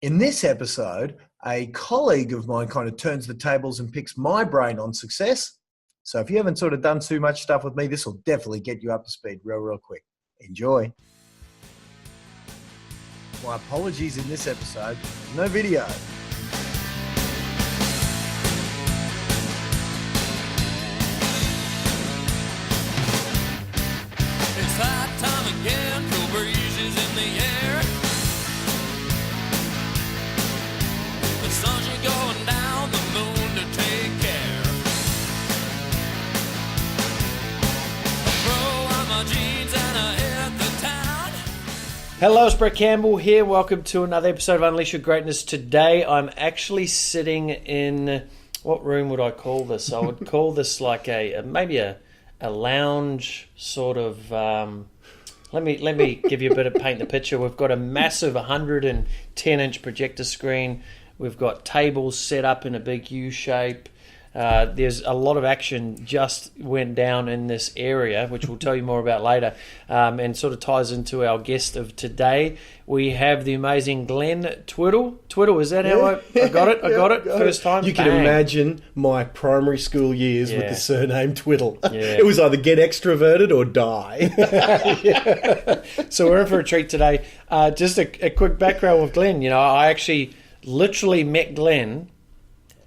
In this episode, a colleague of mine kind of turns the tables and picks my brain on success. So if you haven't sort of done too much stuff with me, this will definitely get you up to speed real quick. Enjoy. My apologies in this episode, no video. It's that time again, cool breezes in the air. The sun's going down, the moon to take care. I throw on my jeans and I hit the town. Hello, it's Brett Campbell here. Welcome to another episode of Unleash Your Greatness. Today I'm actually sitting in, what room would I call this? I would call this like maybe a lounge sort of. Let me give you a bit of paint the picture. We've got a massive 110-inch projector screen. We've got tables set up in a big U shape. There's a lot of action just went down in this area, which we'll tell you more about later, and sort of ties into our guest of today. We have the amazing Glenn Twiddle. Twiddle, is that how I got it? I got it first time. You can imagine my primary school years with the surname Twiddle. Yeah. It was either get extroverted or die. So we're in for a treat today. Just a quick background with Glenn. You know, I actually literally met Glenn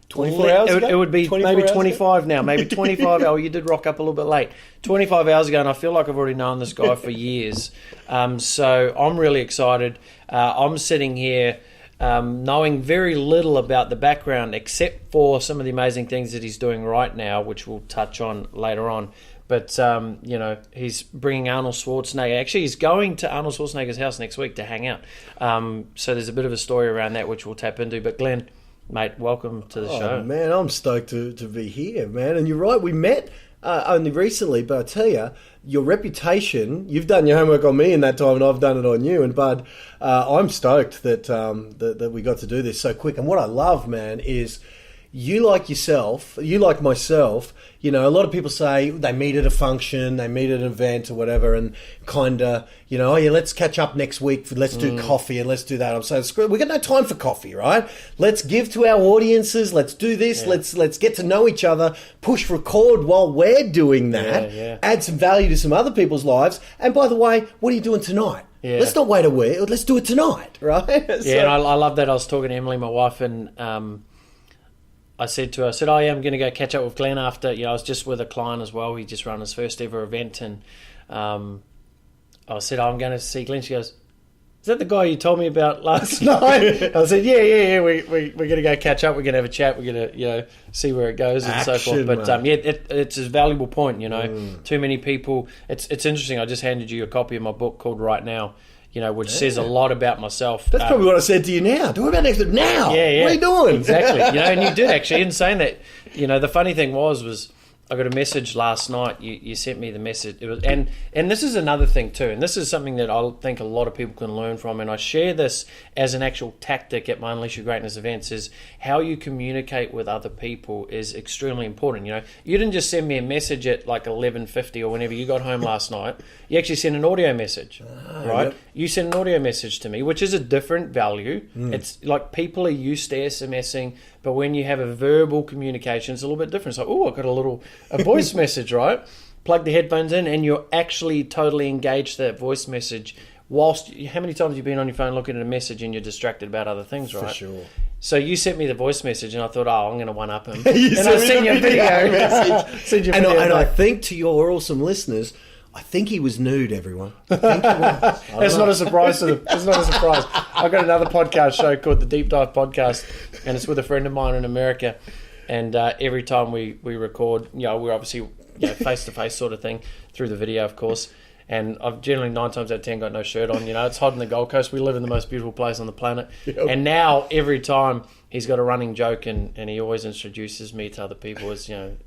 24 hours ago? It would be maybe 25 ago? now, maybe 25. Oh, you did rock up a little bit late. 25 hours ago, and I feel like I've already known this guy for years. So I'm really excited. I'm sitting here knowing very little about the background, except for some of the amazing things that he's doing right now, which we'll touch on later on. But, you know, he's bringing Arnold Schwarzenegger. Actually, he's going to Arnold Schwarzenegger's house next week to hang out. So there's a bit of a story around that, which we'll tap into. But, Glenn, mate, welcome to the show. Man, I'm stoked to be here, man. And you're right, we met only recently, but I tell you, your reputation, you've done your homework on me in that time and I've done it on you. And Bud, I'm stoked that we got to do this so quick. And what I love, man, is you like yourself, you like myself, you know, a lot of people say they meet at a function, they meet at an event or whatever, and kind of, you know, oh yeah, let's catch up next week, let's do coffee and let's do that. I'm saying, screw it, we got no time for coffee, right? Let's give to our audiences, let's do this, let's get to know each other, push record while we're doing that, add some value to some other people's lives, and by the way, what are you doing tonight? Yeah. Let's not wait a week, let's do it tonight, right? Yeah, and I love that. I was talking to Emily, my wife, and I said to her, oh yeah, I'm going to go catch up with Glenn after, you know, I was just with a client as well. He just ran his first ever event, and I said, I'm going to see Glenn. She goes, is that the guy you told me about last night? I said, yeah, we're going to go catch up. We're going to have a chat. We're going to, you know, see where it goes and so forth. But it's a valuable point, you know. Too many people, it's interesting. I just handed you a copy of my book called Right Now, you know, which says a lot about myself. That's probably what I said to you now. Do it about next week now. Yeah. What are you doing? Exactly. You know, and you did actually. In saying that, you know, the funny thing was I got a message last night. You sent me the message. It was, and this is another thing too, and this is something that I think a lot of people can learn from, and I share this as an actual tactic at my Unleash Your Greatness events, is how you communicate with other people is extremely important. You know, you didn't just send me a message at like 11:50 or whenever you got home last night. You actually sent an audio message, right? Yep. You sent an audio message to me, which is a different value. It's like people are used to SMSing, but when you have a verbal communication, it's a little bit different. It's like, oh, I got a voice message, right? Plug the headphones in, and you're actually totally engaged to that voice message. Whilst, how many times have you been on your phone looking at a message and you're distracted about other things, right? For sure. So you sent me the voice message, and I thought, I'm going to one-up him. And I sent you a video message. And I think to your awesome listeners, I think he was nude, everyone. I think he was. It's not a surprise to them. It's not a surprise. I've got another podcast show called the Deep Dive Podcast, and it's with a friend of mine in America. And every time we record, you know, we're obviously, you know, face-to-face sort of thing through the video, of course. And I've generally 9 times out of 10 got no shirt on. You know, it's hot in the Gold Coast. We live in the most beautiful place on the planet. Yep. And now every time he's got a running joke, and he always introduces me to other people as, you know,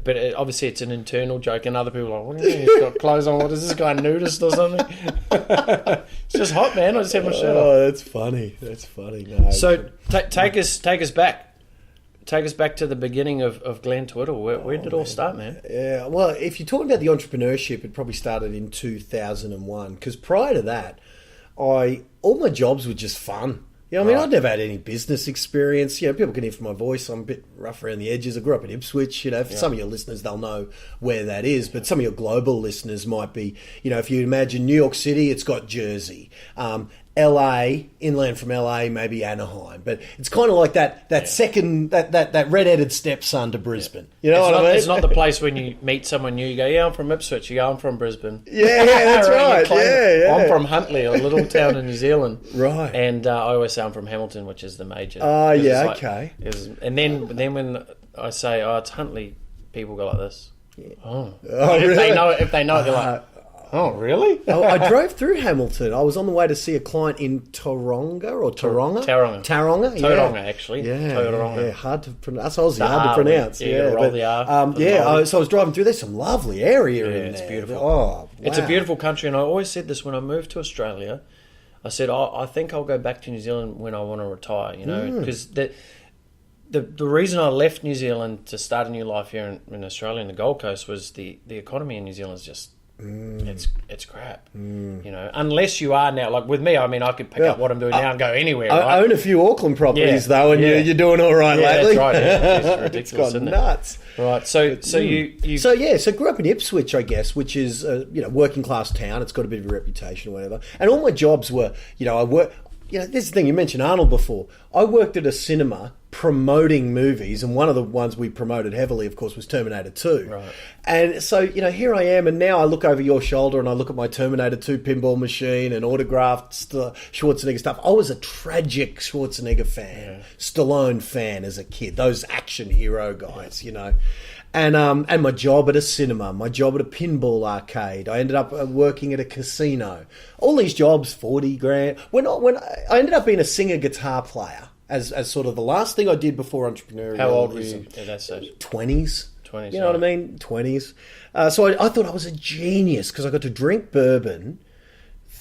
but obviously it's an internal joke, and other people are like, what do you mean he's got clothes on? What is this guy, nudist or something? It's just hot, man. I just have my shirt on. Oh, that's funny. That's funny. No, so take us back. Take us back to the beginning of Glenn Twiddle. Where did it all start, man? Yeah, well, if you're talking about the entrepreneurship, it probably started in 2001. Because prior to that, all my jobs were just fun. Yeah, I mean, Right. I'd never had any business experience. You know, people can hear from my voice, I'm a bit rough around the edges. I grew up in Ipswich. You know, for some of your listeners, they'll know where that is. But some of your global listeners might be, you know, if you imagine New York City, it's got Jersey. LA, inland from LA, maybe Anaheim. But it's kind of like that second, that red-headed stepson to Brisbane. You know what I mean? It's not the place when you meet someone new, you go, yeah, I'm from Ipswich. You go, I'm from Brisbane. Yeah, that's right. Yeah. I'm from Huntly, a little town in New Zealand. Right. And I always say I'm from Hamilton, which is the major. Oh, yeah, like- okay. And then when I say, oh, it's Huntly, people go like this. Yeah. Oh, really? If they know it, they're like, oh, really? I drove through Hamilton. I was on the way to see a client in Taronga or Taronga? Taronga, yeah. actually. Yeah, Taronga. yeah, hard to pronounce. That's Aussie, hard to pronounce. You gotta roll the R. So I was driving through. There's some lovely area in it's there. beautiful. Oh, wow. It's a beautiful country, and I always said this when I moved to Australia. I said, I think I'll go back to New Zealand when I want to retire, you know, because the reason I left New Zealand to start a new life here in Australia, in the Gold Coast, was the economy in New Zealand is just... It's crap, you know. Unless you are now, like with me, I mean, I could pick up what I'm doing now and go anywhere. I right? own a few Auckland properties Yeah, though, and yeah. you're doing all right lately. That's right. Yeah. It's ridiculous, It's gone isn't nuts. it? Right. So you So grew up in Ipswich, I guess, which is working class town. It's got a bit of a reputation or whatever. And all my jobs were, I work. This is the thing, you mentioned Arnold before. I worked at a cinema promoting movies, and one of the ones we promoted heavily, of course, was Terminator 2. Right. And so, here I am, and now I look over your shoulder and I look at my Terminator 2 pinball machine and autographed Schwarzenegger stuff. I was a tragic Schwarzenegger fan, Stallone fan as a kid, those action hero guys, And my job at a cinema, my job at a pinball arcade. I ended up working at a casino. All these jobs, 40 grand. When I ended up being a singer guitar player as sort of the last thing I did before entrepreneurial. How old were you at that stage? 20s. 20s. You know what I mean? 20s. So I thought I was a genius because I got to drink bourbon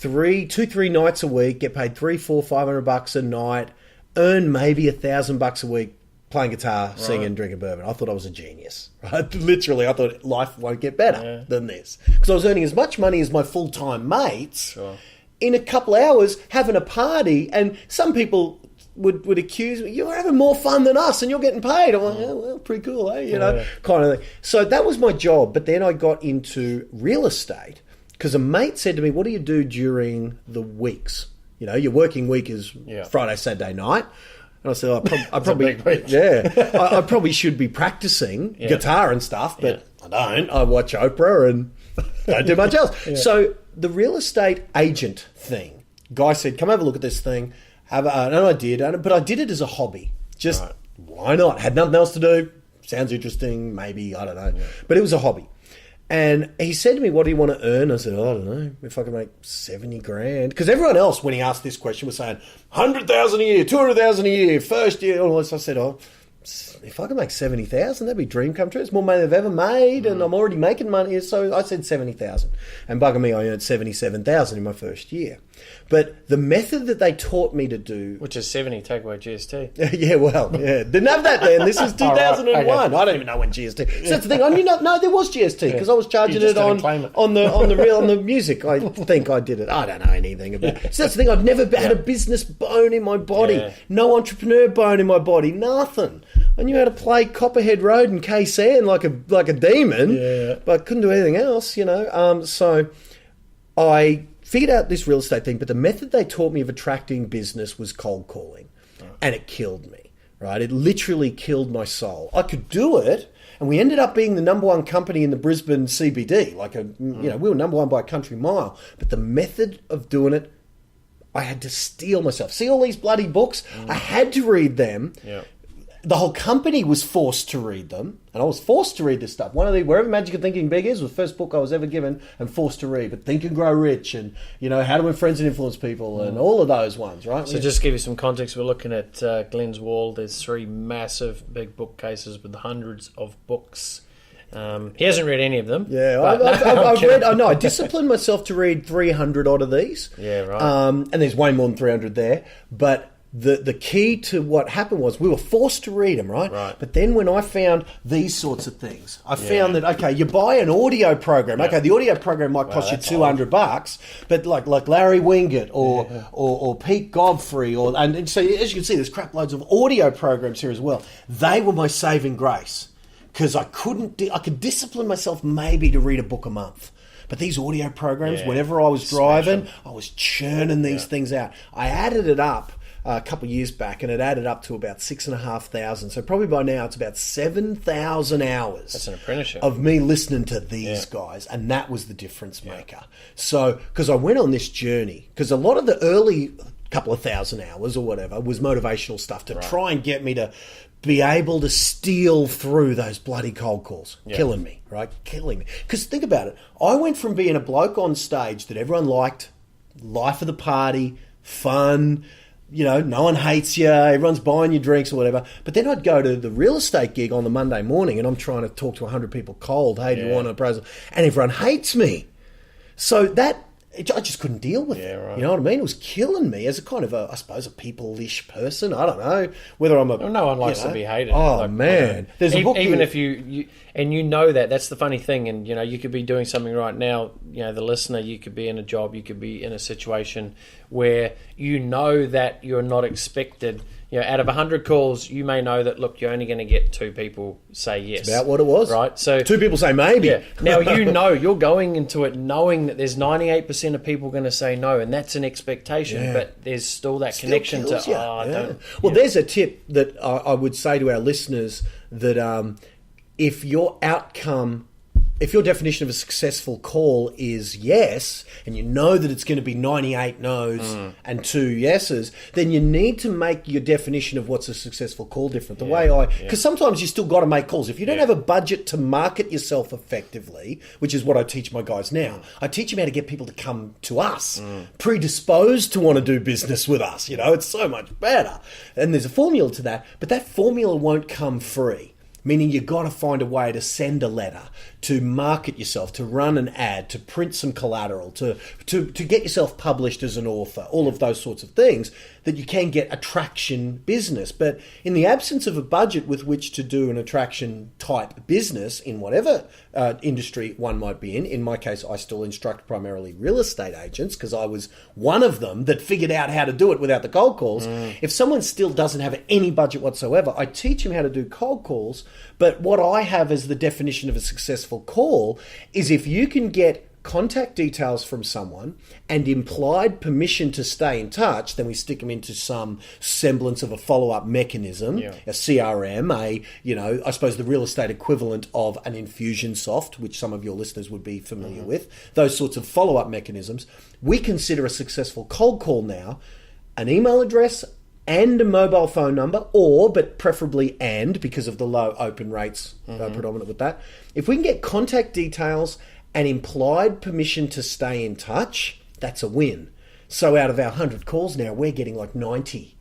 2-3 nights a week, get paid $300-$500 a night, earn maybe $1,000 a week playing guitar, singing, drinking bourbon. I thought I was a genius. Right? Literally, I thought life won't get better than this. Because I was earning as much money as my full-time mates in a couple of hours having a party. And some people would accuse me, you're having more fun than us and you're getting paid. I'm like, well, pretty cool, eh? Kind of thing. So that was my job. But then I got into real estate because a mate said to me, what do you do during the weeks? Your working week is Friday, Saturday night. And I said, I probably should be practicing guitar and stuff, but I don't. I watch Oprah and don't do much else. So the real estate agent thing, guy said, come have a look at this thing. And I did, but I did it as a hobby. Just why not? Had nothing else to do. Sounds interesting, maybe, I don't know. But it was a hobby. And he said to me, what do you want to earn? I said, I don't know, if I can make 70 grand. Because everyone else, when he asked this question, was saying, 100,000 a year, 200,000 a year, first year. All this. I said, if I can make 70,000, that'd be a dream come true. It's more money than I've ever made, and I'm already making money. So I said 70,000. And bugger me, I earned 77,000 in my first year. But the method that they taught me to do... Which is 70, take away GST. Didn't have that then. This is 2001. Okay. I don't even know when GST... So that's the thing. I knew no, there was GST because I was charging it on the music. I think I did it. I don't know anything about it. So that's the thing. I've never had a business bone in my body. Yeah. No entrepreneur bone in my body. Nothing. I knew how to play Copperhead Road and KSAN like a demon, but I couldn't do anything else, So I figured out this real estate thing, but the method they taught me of attracting business was cold calling, and it killed me, right? It literally killed my soul. I could do it, and we ended up being the number one company in the Brisbane CBD. We were number one by a country mile, but the method of doing it, I had to steel myself. See all these bloody books? I had to read them. Yeah. The whole company was forced to read them, and I was forced to read this stuff. One of the Wherever Magic and Thinking Big is was the first book I was ever given and forced to read. But Think and Grow Rich, and How to Win Friends and Influence People, and all of those ones, right? So just to give you some context, we're looking at Glenn's wall. There's 3 massive big bookcases with hundreds of books. He hasn't read any of them. Yeah, I've read. I disciplined myself to read 300 odd of these. Yeah, right. And there's way more than 300 there, but the key to what happened was we were forced to read them, right? Right. But then when I found these sorts of things, I found that, okay, you buy an audio program. Okay, the audio program might cost you $200, but like Larry Wingett or Pete Godfrey, and so as you can see, there's crap loads of audio programs here as well. They were my saving grace because I could discipline myself maybe to read a book a month. But these audio programs, whenever I was driving, I was churning these things out. I added it up a couple of years back, and it added up to about 6,500. So probably by now it's about 7,000 hours. That's an apprenticeship of me listening to these guys, and that was the difference maker. So because I went on this journey, because a lot of the early couple of thousand hours or whatever was motivational stuff to try and get me to be able to steal through those bloody cold calls. Killing me, right? Killing me. Because think about it. I went from being a bloke on stage that everyone liked, life of the party, fun, no one hates you, everyone's buying you drinks or whatever. But then I'd go to the real estate gig on the Monday morning and I'm trying to talk to 100 people cold. Hey, do you want an appraisal? And everyone hates me. So I just couldn't deal with it. Right. You know what I mean? It was killing me as a kind of I suppose, a people-ish person. I don't know whether I'm a... Well, no one likes to be hated. Oh, man. There's a book even here. if you that's the funny thing, and, you could be doing something right now, the listener, you could be in a job, you could be in a situation where that you're not expected... out of 100 calls, you may know that, look, you're only going to get 2 people say yes. It's about what it was. Right? So 2 people say maybe. Yeah. Now, you're going into it knowing that there's 98% of people going to say no, and that's an expectation, but there's still that connection to, Well, there's a tip that I would say to our listeners that if your definition of a successful call is yes, and you know that it's going to be 98 no's and 2 yeses, then you need to make your definition of what's a successful call different. Because sometimes you still got to make calls. If you don't have a budget to market yourself effectively, which is what I teach my guys now, I teach them how to get people to come to us, predisposed to want to do business with us. It's so much better. And there's a formula to that, but that formula won't come free. Meaning you've got to find a way to send a letter, to market yourself, to run an ad, to print some collateral, to get yourself published as an author, all of those sorts of things that you can get attraction business. But in the absence of a budget with which to do an attraction type business in whatever industry one might be in my case, I still instruct primarily real estate agents because I was one of them that figured out how to do it without the cold calls. If someone still doesn't have any budget whatsoever, I teach them how to do cold calls. But what I have as the definition of a successful call is if you can get contact details from someone and implied permission to stay in touch, then we stick them into some semblance of a follow-up mechanism, a CRM, I suppose the real estate equivalent of an Infusionsoft, which some of your listeners would be familiar with, those sorts of follow-up mechanisms. We consider a successful cold call now an email address and a mobile phone number, but preferably because of the low open rates predominant with that. If we can get contact details and implied permission to stay in touch, that's a win. So out of our 100 calls now, we're getting like 90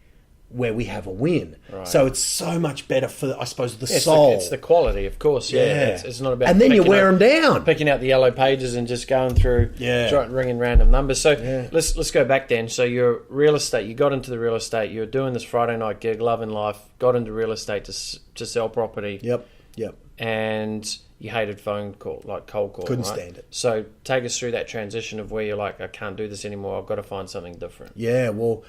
where we have a win. Right. So it's so much better for, I suppose, the soul. It's the quality, of course. Yeah. It's not about... And then you wear them down. Picking out the yellow pages and just going through, ringing random numbers. So let's go back then. So you're real estate. You got into the real estate. You were doing this Friday night gig, loving life, got into real estate to sell property. Yep. And you hated cold call. Couldn't stand it. So take us through that transition of where you're like, I can't do this anymore. I've got to find something different. Yeah, well,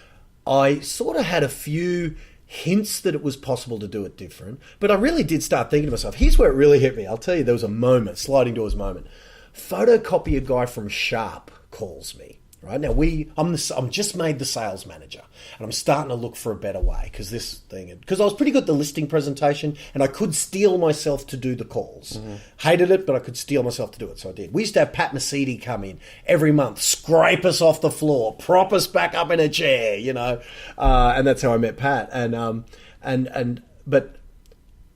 I sort of had a few hints that it was possible to do it different, but I really did start thinking to myself, here's where it really hit me. I'll tell you, there was a moment, sliding doors moment. Photocopier guy from Sharp calls me. Right now, I'm just made the sales manager, and I'm starting to look for a better way because I was pretty good at the listing presentation, and I could steel myself to do the calls. Hated it, but I could steel myself to do it, so I did. We used to have Pat Mesiti come in every month, scrape us off the floor, prop us back up in a chair, and that's how I met Pat. But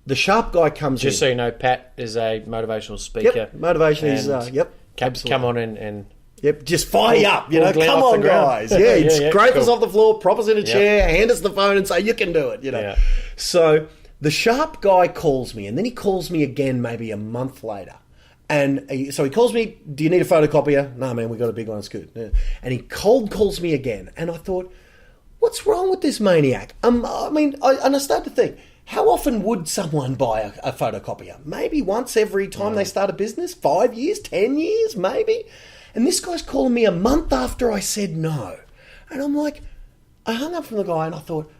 the Sharp guy comes in. Just so you know, Pat is a motivational speaker. Yep, motivation is absolutely. Come on in and. Yep, just fire you up, come on, guys. Yeah, he'd scrape us off the floor, prop us in a chair, hand us the phone and say, you can do it, Yeah. So the Sharp guy calls me, and then he calls me again maybe a month later. So he calls me, do you need a photocopier? No, man, we got a big one, it's good. Yeah. And he cold calls me again. And I thought, what's wrong with this maniac? I mean, I started to think, how often would someone buy a photocopier? Maybe once every time they start a business? 5 years? 10 years? Maybe? And this guy's calling me a month after I said no. And I'm like, I hung up from the guy and I thought,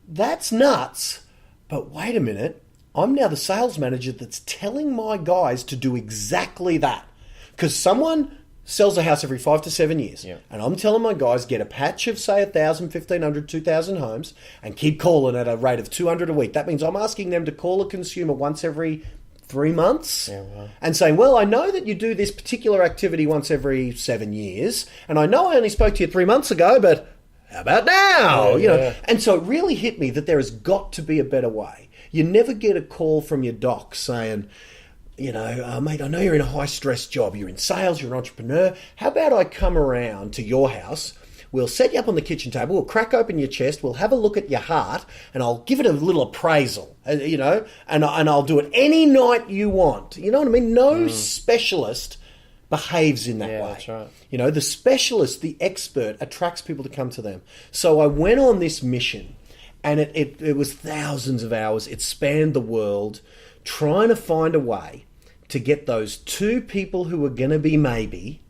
that's nuts. But wait a minute. I'm now the sales manager that's telling my guys to do exactly that. Because someone sells a house every 5 to 7 years. Yeah. And I'm telling my guys, get a patch of, say, 1,000, 1,500, 2,000 homes and keep calling at a rate of 200 a week. That means I'm asking them to call a consumer once every 3 months and saying, well, I know that you do this particular activity once every 7 years. And I know I only spoke to you 3 months ago, but how about now? You know. And so it really hit me that there has got to be a better way. You never get a call from your doc saying, you know, mate, I know you're in a high-stress job. You're in sales. You're an entrepreneur. How about I come around to your house? We'll set you up on the kitchen table. We'll crack open your chest. We'll have a look at your heart, and I'll give it a little appraisal, you know, and I'll do it any night you want. You know what I mean? No specialist behaves in that way. That's right. You know, the specialist, the expert, attracts people to come to them. So I went on this mission. And it was thousands of hours. It spanned the world, trying to find a way to get those 2 people who were going to be maybe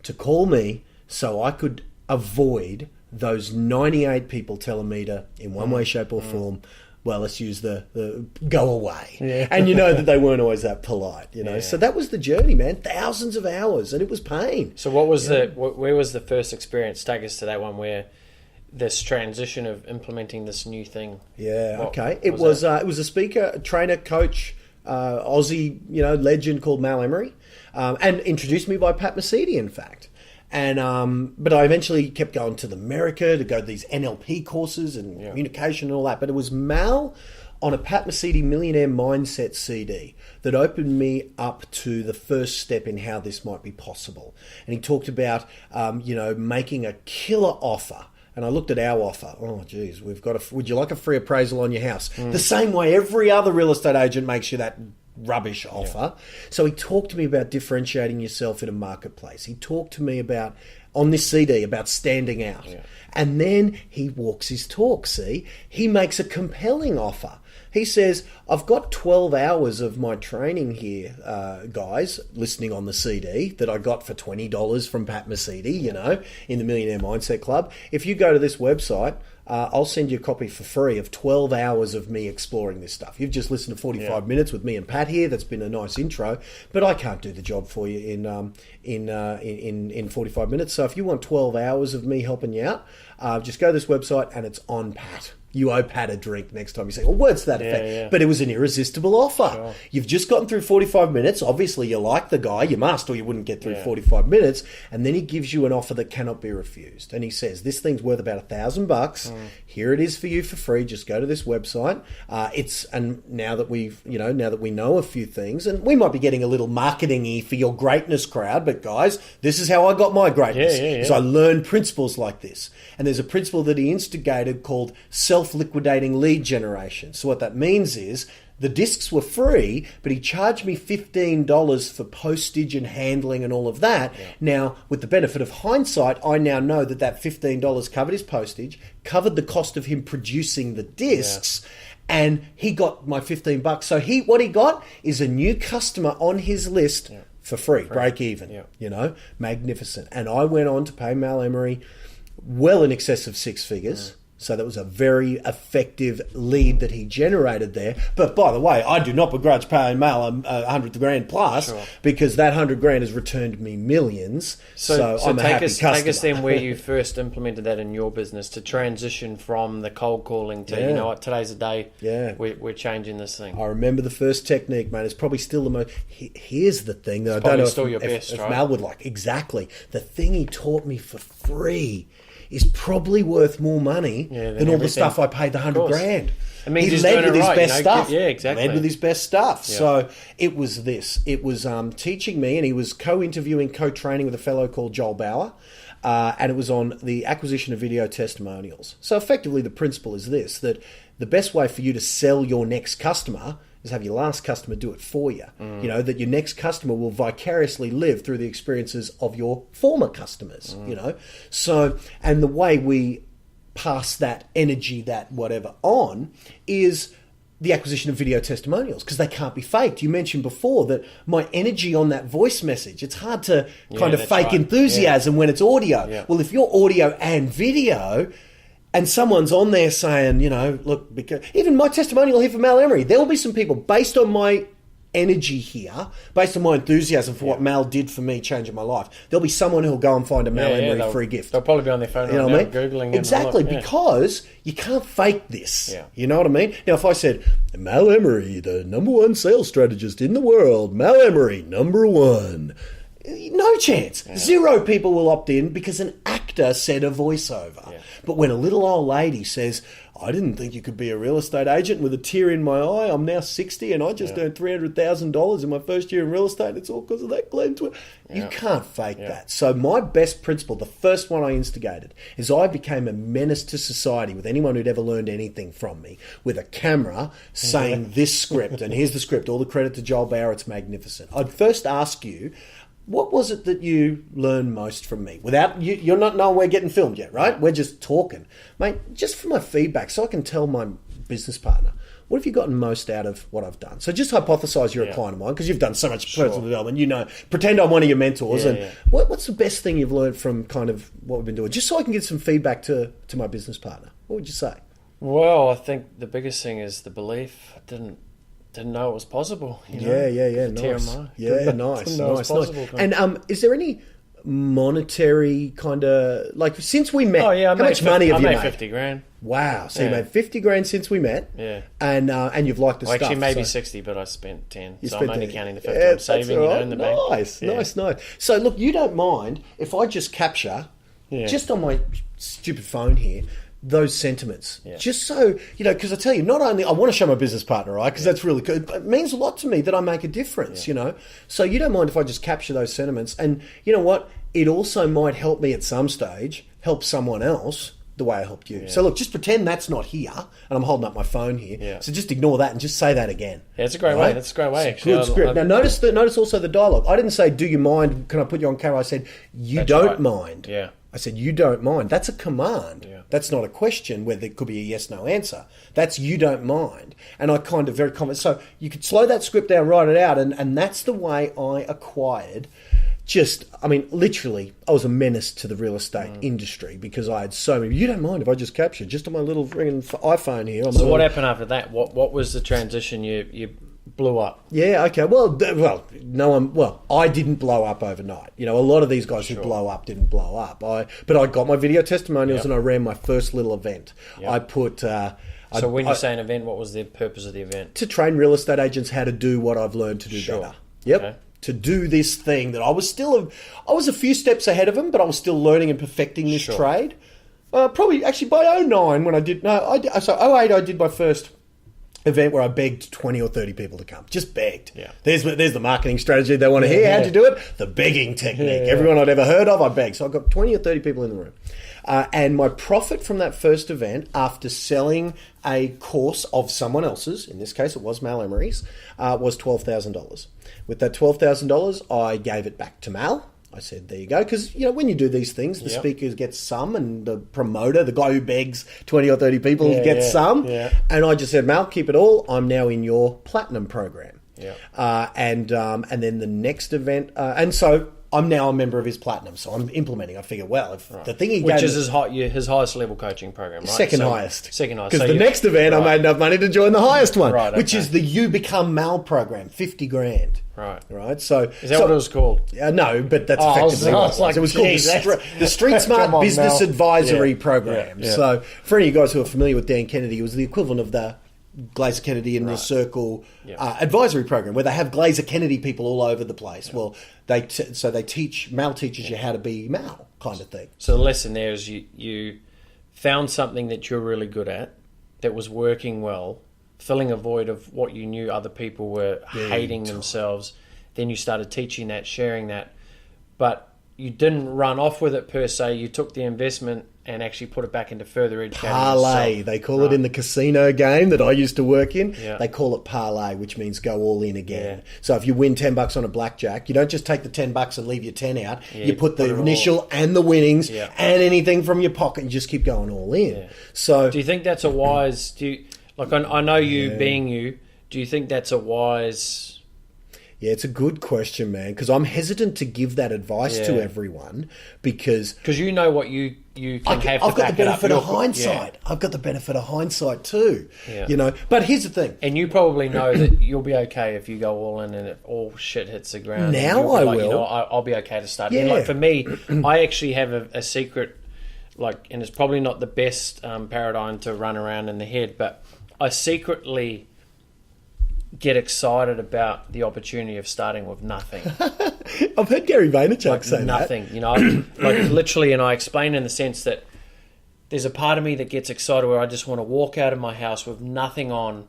to call me so I could avoid those 98 people telling me to, in one way, shape or form, well, let's use the go away. Yeah. And you know that they weren't always that polite, you know. Yeah. So that was the journey, man. Thousands of hours, and it was pain. So what was where was the first experience? Take us to that one where this transition of implementing this new thing. Yeah, okay. It was a speaker, a trainer, coach, Aussie, you know, legend called Mal Emery, and introduced me by Pat Mesiti, in fact. And but I eventually kept going to America to go to these NLP courses and communication and all that. But it was Mal on a Pat Mesiti Millionaire Mindset CD that opened me up to the first step in how this might be possible. And he talked about, you know, making a killer offer. And I looked at our offer. Oh, geez, would you like a free appraisal on your house? The same way every other real estate agent makes you that rubbish offer. So he talked to me about differentiating yourself in a marketplace. He talked to me about, on this CD, about standing out. And then he walks his talk, see? He makes a compelling offer. He says, I've got 12 hours of my training here, guys, listening on the CD that I got for $20 from Pat Mesiti, you know, in the Millionaire Mindset Club. If you go to this website, I'll send you a copy for free of 12 hours of me exploring this stuff. You've just listened to 45 minutes with me and Pat here. That's been a nice intro, but I can't do the job for you in 45 minutes. So if you want 12 hours of me helping you out, just go to this website and it's on Pat. You owe Pat a drink next time you say, well, words to that effect. Yeah. But it was an irresistible offer. Sure. You've just gotten through 45 minutes. Obviously, you like the guy. You must, or you wouldn't get through 45 minutes. And then he gives you an offer that cannot be refused. And he says, this thing's worth about $1,000. Here it is for you for free. Just go to this website. And now that we know a few things, and we might be getting a little marketing-y for your greatness crowd, but guys, this is how I got my greatness. Is I learned principles like this. And there's a principle that he instigated called self-liquidating lead generation. So what that means is the discs were free, but he charged me $15 for postage and handling and all of that. Now, with the benefit of hindsight, I now know that $15 covered his postage, covered the cost of him producing the discs, and he got my $15. So what he got is a new customer on his list for free, break even. You know, magnificent. And I went on to pay Mal Emery well in excess of 6 figures. So that was a very effective lead that he generated there. But by the way, I do not begrudge paying Mal $100,000 plus because that $100,000 has returned me millions. So I'm a happy customer. Take us then where you first implemented that in your business to transition from the cold calling to, you know what, today's a day. We're changing this thing. I remember the first technique, mate. It's probably still the most. Here's the thing that I don't know if Mal would like. Exactly. The thing he taught me for free is probably worth more money than all the stuff I paid the $100,000. It means he led with his best stuff. Yeah, exactly. Led with his best stuff. So it was this. It was teaching me, and he was co-interviewing, co-training with a fellow called Joel Bauer, and it was on the acquisition of video testimonials. So effectively, the principle is this, that the best way for you to sell your next customer is have your last customer do it for you. You know, that your next customer will vicariously live through the experiences of your former customers, you know. So, and the way we pass that energy, that whatever on, is the acquisition of video testimonials, because they can't be faked. You mentioned before that my energy on that voice message, it's hard to kind of fake enthusiasm when it's audio. Yeah. Well, if you're audio and video, and someone's on there saying, you know, look, because even my testimonial here for Mal Emery, there will be some people based on my energy here, based on my enthusiasm for what Mal did for me, changing my life. There'll be someone who'll go and find a Mal Emery free gift. They'll probably be on their phone You know right what now, I mean? Googling Exactly, and all that. because you can't fake this. Yeah. You know what I mean? Now, if I said, Mal Emery, the number one sales strategist in the world, Mal Emery, number one. No chance. Yeah. 0 people will opt in because an actor said a voiceover. Yeah. But when a little old lady says, I didn't think you could be a real estate agent, with a tear in my eye, I'm now 60 and I just earned $300,000 in my first year in real estate. It's all because of that Glenn Twiddle. You can't fake that. So my best principle, the first one I instigated, is I became a menace to society with anyone who'd ever learned anything from me, with a camera saying this script, and here's the script, all the credit to Joel Bauer, it's magnificent. I'd first ask you, what was it that you learned most from me? Without you're not knowing we're getting filmed yet, right? We're just talking. Mate, just for my feedback, so I can tell my business partner, what have you gotten most out of what I've done? So just hypothesize you're a client of mine, because you've done so much personal development. You know, pretend I'm one of your mentors. What's the best thing you've learned from kind of what we've been doing? Just so I can get some feedback to my business partner. What would you say? Well, I think the biggest thing is the belief. I didn't know it was possible. You know? Nice. Nice. And is there any monetary kind of, like, since we met? Oh yeah, how much money have you made? 50 grand. Wow, so you made 50 grand since we met. Yeah, and you've liked the stuff. Actually, maybe 60, but I spent 10. So I'm only counting the 50. Yeah, I'm saving, right. in the bank. Nice. So look, you don't mind if I just capture, just on my stupid phone here, those sentiments, just so, you know, because I tell you, not only I want to show my business partner, right, because that's really good, it means a lot to me that I make a difference, you know, so you don't mind if I just capture those sentiments, and you know what, it also might help me at some stage, help someone else the way I helped you. So look, just pretend that's not here, and I'm holding up my phone here, so just ignore that and just say that again. Yeah, it's a great way. That's a great way, actually. Good script. Now notice also the dialogue. I didn't say, do you mind, can I put you on camera? I said, you don't mind. Yeah. I said, you don't mind. That's a command. Yeah. That's not a question where there could be a yes-no answer. That's you don't mind. And I kind of very confident. So you could slow that script down, write it out, and that's the way I acquired literally, I was a menace to the real estate industry, because I had so many. You don't mind if I just capture just on my little freaking iPhone here. So what happened after that? What was the transition you blew up? Yeah, okay. I didn't blow up overnight. You know, a lot of these guys who blow up didn't blow up. But I got my video testimonials and I ran my first little event. I put... So when you say an event, what was the purpose of the event? To train real estate agents how to do what I've learned to do better. Yep. Okay. To do this thing that I was a few steps ahead of them, but I was still learning and perfecting this trade. Probably actually by 09 when I did... So 08 I did my first event where I begged 20 or 30 people to come. Just begged. Yeah. There's the marketing strategy they want to hear. How'd you do it? The begging technique. Everyone I'd ever heard of, I begged. So I got 20 or 30 people in the room. And my profit from that first event, after selling a course of someone else's, in this case it was Mal Emery's, was $12,000. With that $12,000, I gave it back to Mal. I said, there you go. Because, you know, when you do these things, the speaker gets some, and the promoter, the guy who begs 20 or 30 people, gets some. Yeah. And I just said, Mal, keep it all. I'm now in your platinum program. Yeah. And then the next event, and so I'm now a member of his platinum, so I'm implementing. I figure, well, if the thing he which gave is his highest level coaching program, right? Second highest. Because so the next event, I made enough money to join the highest one, which is the You Become Mal program, 50 grand. Right. So is that what it was called? No, but that's effectively what it was called. The Street Smart Business Advisory Program. Yeah. So for any of you guys who are familiar with Dan Kennedy, it was the equivalent of the Glazer Kennedy in the Circle advisory program, where they have Glazer Kennedy people all over the place. Yeah. Well, Mal teaches you how to be Mal, kind of thing. So the lesson there is you found something that you're really good at, that was working well, filling a void of what you knew other people were hating themselves. Then you started teaching that, sharing that, but you didn't run off with it per se. You took the investment and actually put it back into further educating Parlay, yourself. they call it in the casino game that I used to work in. Yeah. They call it parlay, which means go all in again. Yeah. So if you win $10 on a blackjack, you don't just take the $10 and leave your 10 out. Yeah, you put the put it initial all. and the winnings Yeah. and anything from your pocket and just keep going all in. Yeah. So Do you think that's a wise? I know you being you. Do you think that's a wise? yeah, it's a good question, man, because I'm hesitant to give that advice to Yeah. everyone because Because you know what you can have to I've got back the it up. benefit of You're- hindsight. yeah. I've got the benefit of hindsight too. Yeah. You know, but here's the thing. And you probably know that you'll be okay if you go all in and all shit hits the ground. Now You'll be I like, will. You know, I'll be okay to start. Yeah. And like for me, I actually have a secret, and it's probably not the best paradigm to run around in the head, but I secretly get excited about the opportunity of starting with nothing. I've heard Gary Vaynerchuk say Nothing, like literally, and I explain in the sense that there's a part of me that gets excited where I just want to walk out of my house with nothing on,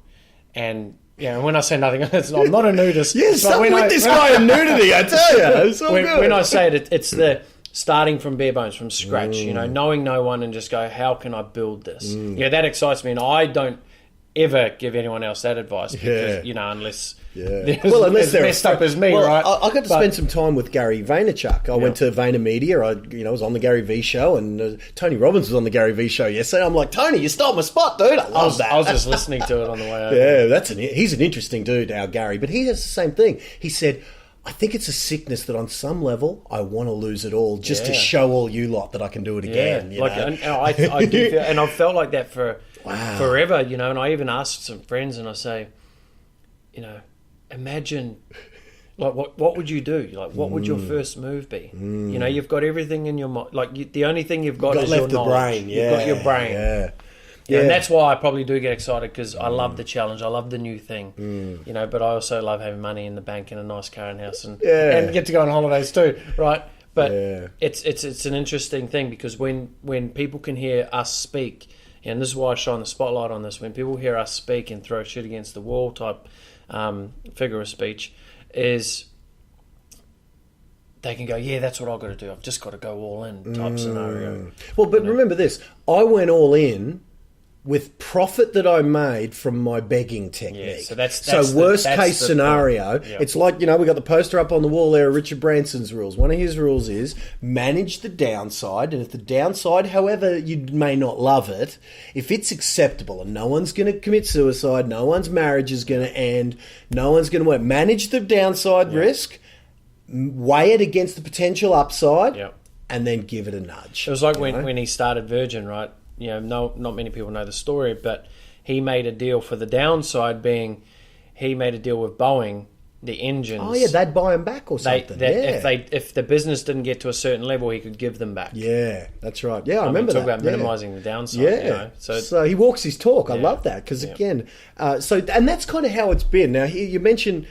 and when I say nothing, I'm not a nudist. that. Yeah, but something when with I- this guy in nudity, I tell you. It's all when, good. when I say it, it's the starting from bare bones, from scratch. Knowing no one and just go, how can I build this? Yeah, that excites me, and I don't ever give anyone else that advice because unless unless as they're messed up as me, well, right? I got to spend some time with Gary Vaynerchuk. I went to VaynerMedia. I was on the Gary V show, and Tony Robbins was on the Gary V show yesterday. I'm like, Tony, you stole my spot, dude. I love that. I was just listening to it on the way over. Yeah, he's an interesting dude, our Gary. But he has the same thing. He said, I think it's a sickness that on some level I want to lose it all just to show all you lot that I can do it again. You know? And I do feel, and I've felt like that for forever, and I even asked some friends, and I say, imagine, like, what would you do? Like, what would your first move be? You've got everything in your mind. Like, the only thing you've got is left your the knowledge. brain. You've got your brain. Yeah. And that's why I probably do get excited because I love the challenge. I love the new thing, But I also love having money in the bank and a nice car and house, and get to go on holidays too, right? But it's an interesting thing because when people can hear us speak, and this is why I shine the spotlight on this. When people hear us speak and throw shit against the wall type figure of speech, is they can go, yeah, that's what I've got to do. I've just got to go all in type scenario. Well, but remember this. I went all in with profit that I made from my begging technique. Yeah, so that's worst that's case the scenario, point. Yeah. it's like, we got the poster up on the wall there of Richard Branson's rules. One of his rules is manage the downside, and if the downside, however you may not love it, if it's acceptable and no one's going to commit suicide, no one's marriage is going to end, no one's going to work, manage the downside risk, weigh it against the potential upside, and then give it a nudge. It was like when he started Virgin, right? Not many people know the story, but he made a deal for the downside being he made a deal with Boeing, the engines. Oh yeah, they'd buy them back or something. If the business didn't get to a certain level, he could give them back. Yeah, that's right. Yeah, I remember talk that. about minimising the downside. Yeah, so he walks his talk. I love that because again, and that's kind of how it's been. Now you mentioned,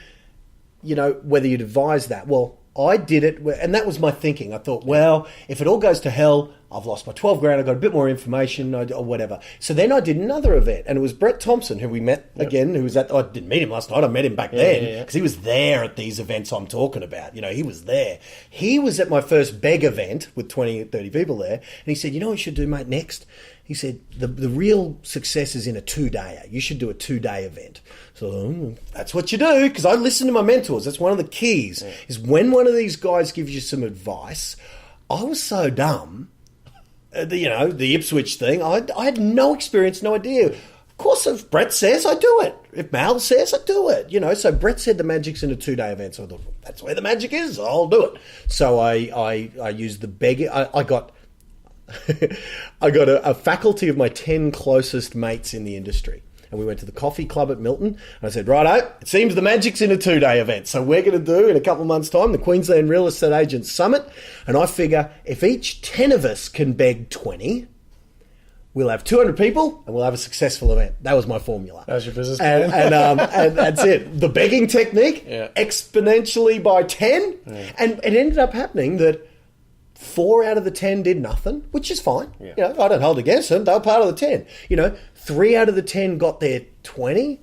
whether you'd advise that. Well, I did it, and that was my thinking. I thought, well, if it all goes to hell, I've lost my 12 grand, I've got a bit more information, or whatever. So then I did another event, and it was Brett Thompson, who we met again, who was I didn't meet him last night, I met him back then, because he was there at these events I'm talking about. He was there. He was at my first beg event with 20, 30 people there, and he said, what you should do, mate, next? He said, the real success is in a 2-dayer. You should do a 2-day event. So that's what you do, because I listen to my mentors. That's one of the keys, is when one of these guys gives you some advice. I was so dumb, the Ipswich thing, I had no experience, no idea. Of course, if Brett says, I do it. If Mal says, I do it. So Brett said the magic's in a 2-day event. So I thought, that's where the magic is. I'll do it. So I used the begging. I got a faculty of my 10 closest mates in the industry. And we went to the coffee club at Milton. And I said, righto, it seems the magic's in a 2-day event. So we're going to do, in a couple of months' time, the Queensland Real Estate Agents Summit. And I figure if each 10 of us can beg 20, we'll have 200 people and we'll have a successful event. That was my formula. That was your business plan. And that's it. The begging technique, exponentially by 10. Yeah. And it ended up happening that 4 out of the 10 did nothing, which is fine. Yeah. I don't hold against them. They were part of the 10. 3 out of the 10 got their 20.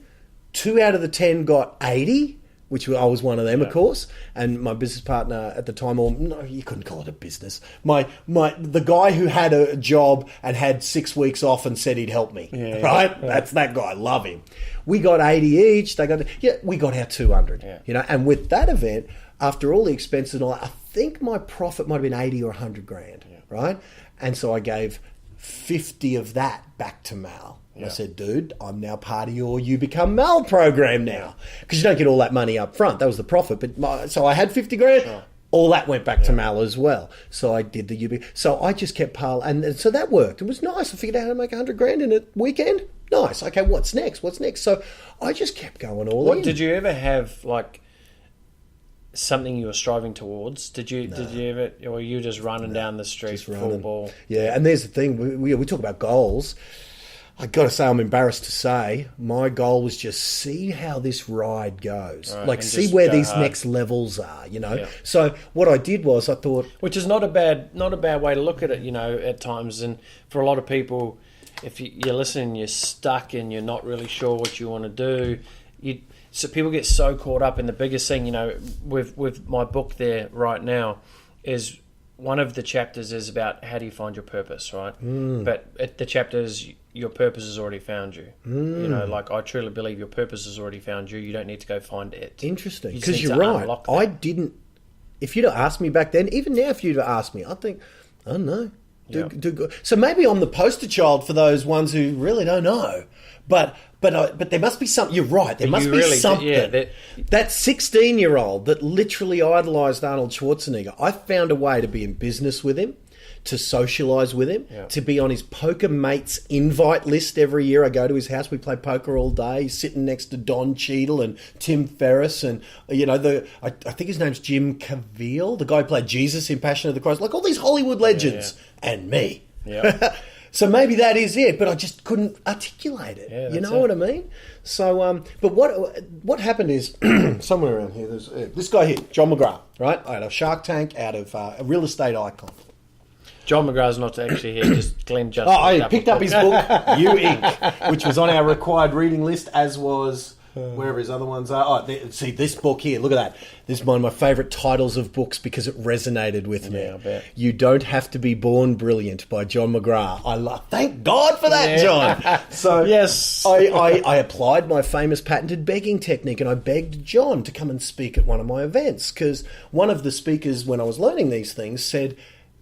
2 out of the 10 got 80, which I was one of them, of course. And my business partner at the time, or no, you couldn't call it a business. The guy who had a job and had 6 weeks off and said he'd help me, right? Yeah. That's that guy. Love him. We got 80 each. We got our 200. Yeah. You know, and with that event, after all the expenses and all, I think my profit might have been 80 or 100 grand, right? And so I gave 50 of that back to Mal. I said, dude, I'm now part of your You Become Mal program now. Because you don't get all that money up front. That was the profit. But so I had 50 grand. Sure. All that went back to Mal as well. So I did the UB. So I just kept and so that worked. It was nice. I figured out how to make 100 grand in a weekend. Nice. Okay, what's next? So I just kept going all in. Did you ever have, like, something you were striving towards? Did you ever, or were you just running down the street full ball? Yeah, and there's the thing. We talk about goals. I got to say, I'm embarrassed to say, my goal was just see how this ride goes. Right, like, see where these next levels are, you know. Yeah. So what I did was I thought... Which is not a bad way to look at it, you know, at times. And for a lot of people, if you're listening, you're stuck and you're not really sure what you want to do. So people get so caught up in the biggest thing, you know, with my book there right now, is one of the chapters is about how do you find your purpose, right? But the chapter is your purpose has already found you. You know, like, I truly believe your purpose has already found you. You don't need to go find it. Interesting, because you're right. I didn't. If you'd have asked me back then, even now, if you'd have asked me, I'd think, I don't know. Do good. So maybe I'm the poster child for those ones who really don't know. But there must be something. You're right. There must be something. That 16-year-old that literally idolised Arnold Schwarzenegger, I found a way to be in business with him, to socialise with him, to be on his poker mates invite list every year. I go to his house, we play poker all day, sitting next to Don Cheadle and Tim Ferriss, and, you know, I think his name's Jim Caviezel, the guy who played Jesus in Passion of the Christ, like all these Hollywood legends, and me. Yeah. So maybe that is it, but I just couldn't articulate it. Yeah, you know what I mean? So, but what happened is, somewhere around here, there's this guy here, John McGrath, right? I had a Shark Tank out of a real estate icon. John McGrath's not actually here, just Glenn just... I picked up his book, You Inc., which was on our required reading list, as was... wherever his other ones are. See, this book here, look at that. This is one of my favourite titles of books because it resonated with me. I bet. You Don't Have to Be Born Brilliant by John McGrath. Thank God for that, John. So yes, I applied my famous patented begging technique, and I begged John to come and speak at one of my events, because one of the speakers, when I was learning these things, said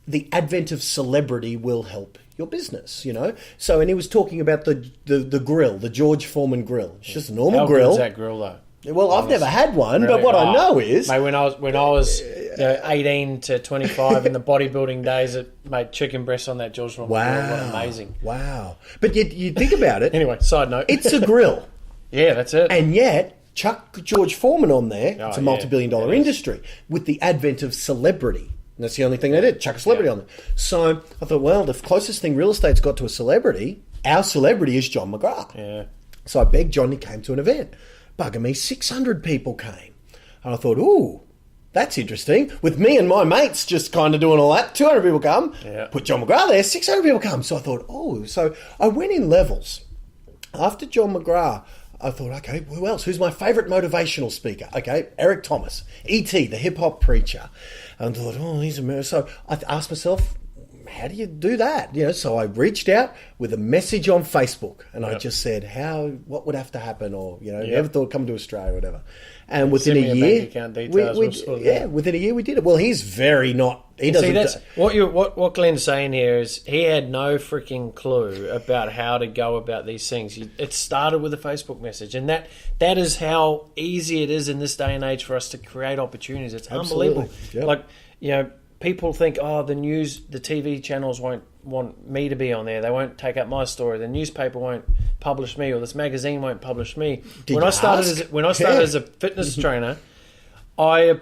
the advent of celebrity will help your business, you know. So, and he was talking about the grill, the George Foreman grill. It's just a normal grill. How good is that grill, though? Well, I've never had one, really? But what I know is... Mate, when I was 18 to 25 in the bodybuilding days, it made chicken breasts on that George Foreman grill. What amazing. Wow. But you think about it... Anyway, side note. It's a grill. Yeah, that's it. And yet, chuck George Foreman on there, it's a multi-billion-dollar industry, with the advent of celebrity. And that's the only thing they did, chuck a celebrity on there. So I thought, well, the closest thing real estate's got to a celebrity, our celebrity is John McGrath. Yeah. So I begged John, he came to an event. Bugger me, 600 people came. And I thought, ooh, that's interesting. With me and my mates just kind of doing all that, 200 people come, put John McGrath there, 600 people come. So I thought, oh, so I went in levels. After John McGrath, I thought, okay, who else? Who's my favourite motivational speaker? Okay, Eric Thomas, E.T., the hip-hop preacher. And I thought, oh, he's a... So I asked myself, how do you do that? You know, so I reached out with a message on Facebook, and I just said, what would have to happen? Or, you know, never thought come to Australia or whatever. And within a year, within a year we did it. Well, he's very not... He doesn't... See, that's what Glenn's saying here is he had no freaking clue about how to go about these things. It started with a Facebook message, and that is how easy it is in this day and age for us to create opportunities. It's unbelievable. Yep. Like, you know, people think, oh, the news, the TV channels won't want me to be on there. They won't take up my story. The newspaper won't publish me, or this magazine won't publish me. When I started as a fitness trainer, I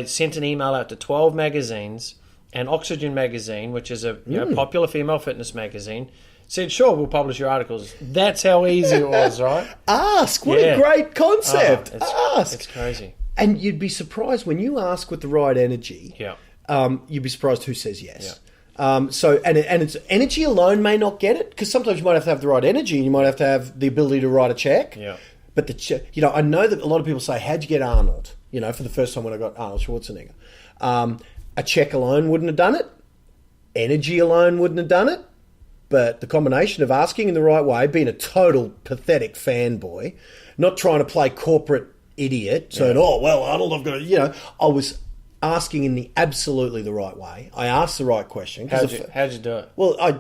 sent an email out to 12 magazines, and Oxygen magazine, which is a popular female fitness magazine, said, sure, we'll publish your articles. That's how easy it was, right? Ask. What a great concept. Ask. It's crazy. And you'd be surprised when you ask with the right energy. Yeah. You'd be surprised who says yes. Yeah. And it's energy alone may not get it, because sometimes you might have to have the right energy, and you might have to have the ability to write a check. Yeah. But I know that a lot of people say, how'd you get Arnold? For the first time when I got Arnold Schwarzenegger. A check alone wouldn't have done it. Energy alone wouldn't have done it. But the combination of asking in the right way, being a total pathetic fanboy, not trying to play corporate idiot, saying, Arnold, I've got to, I was asking in the absolutely the right way. I asked the right question. How'd you do it? Well, I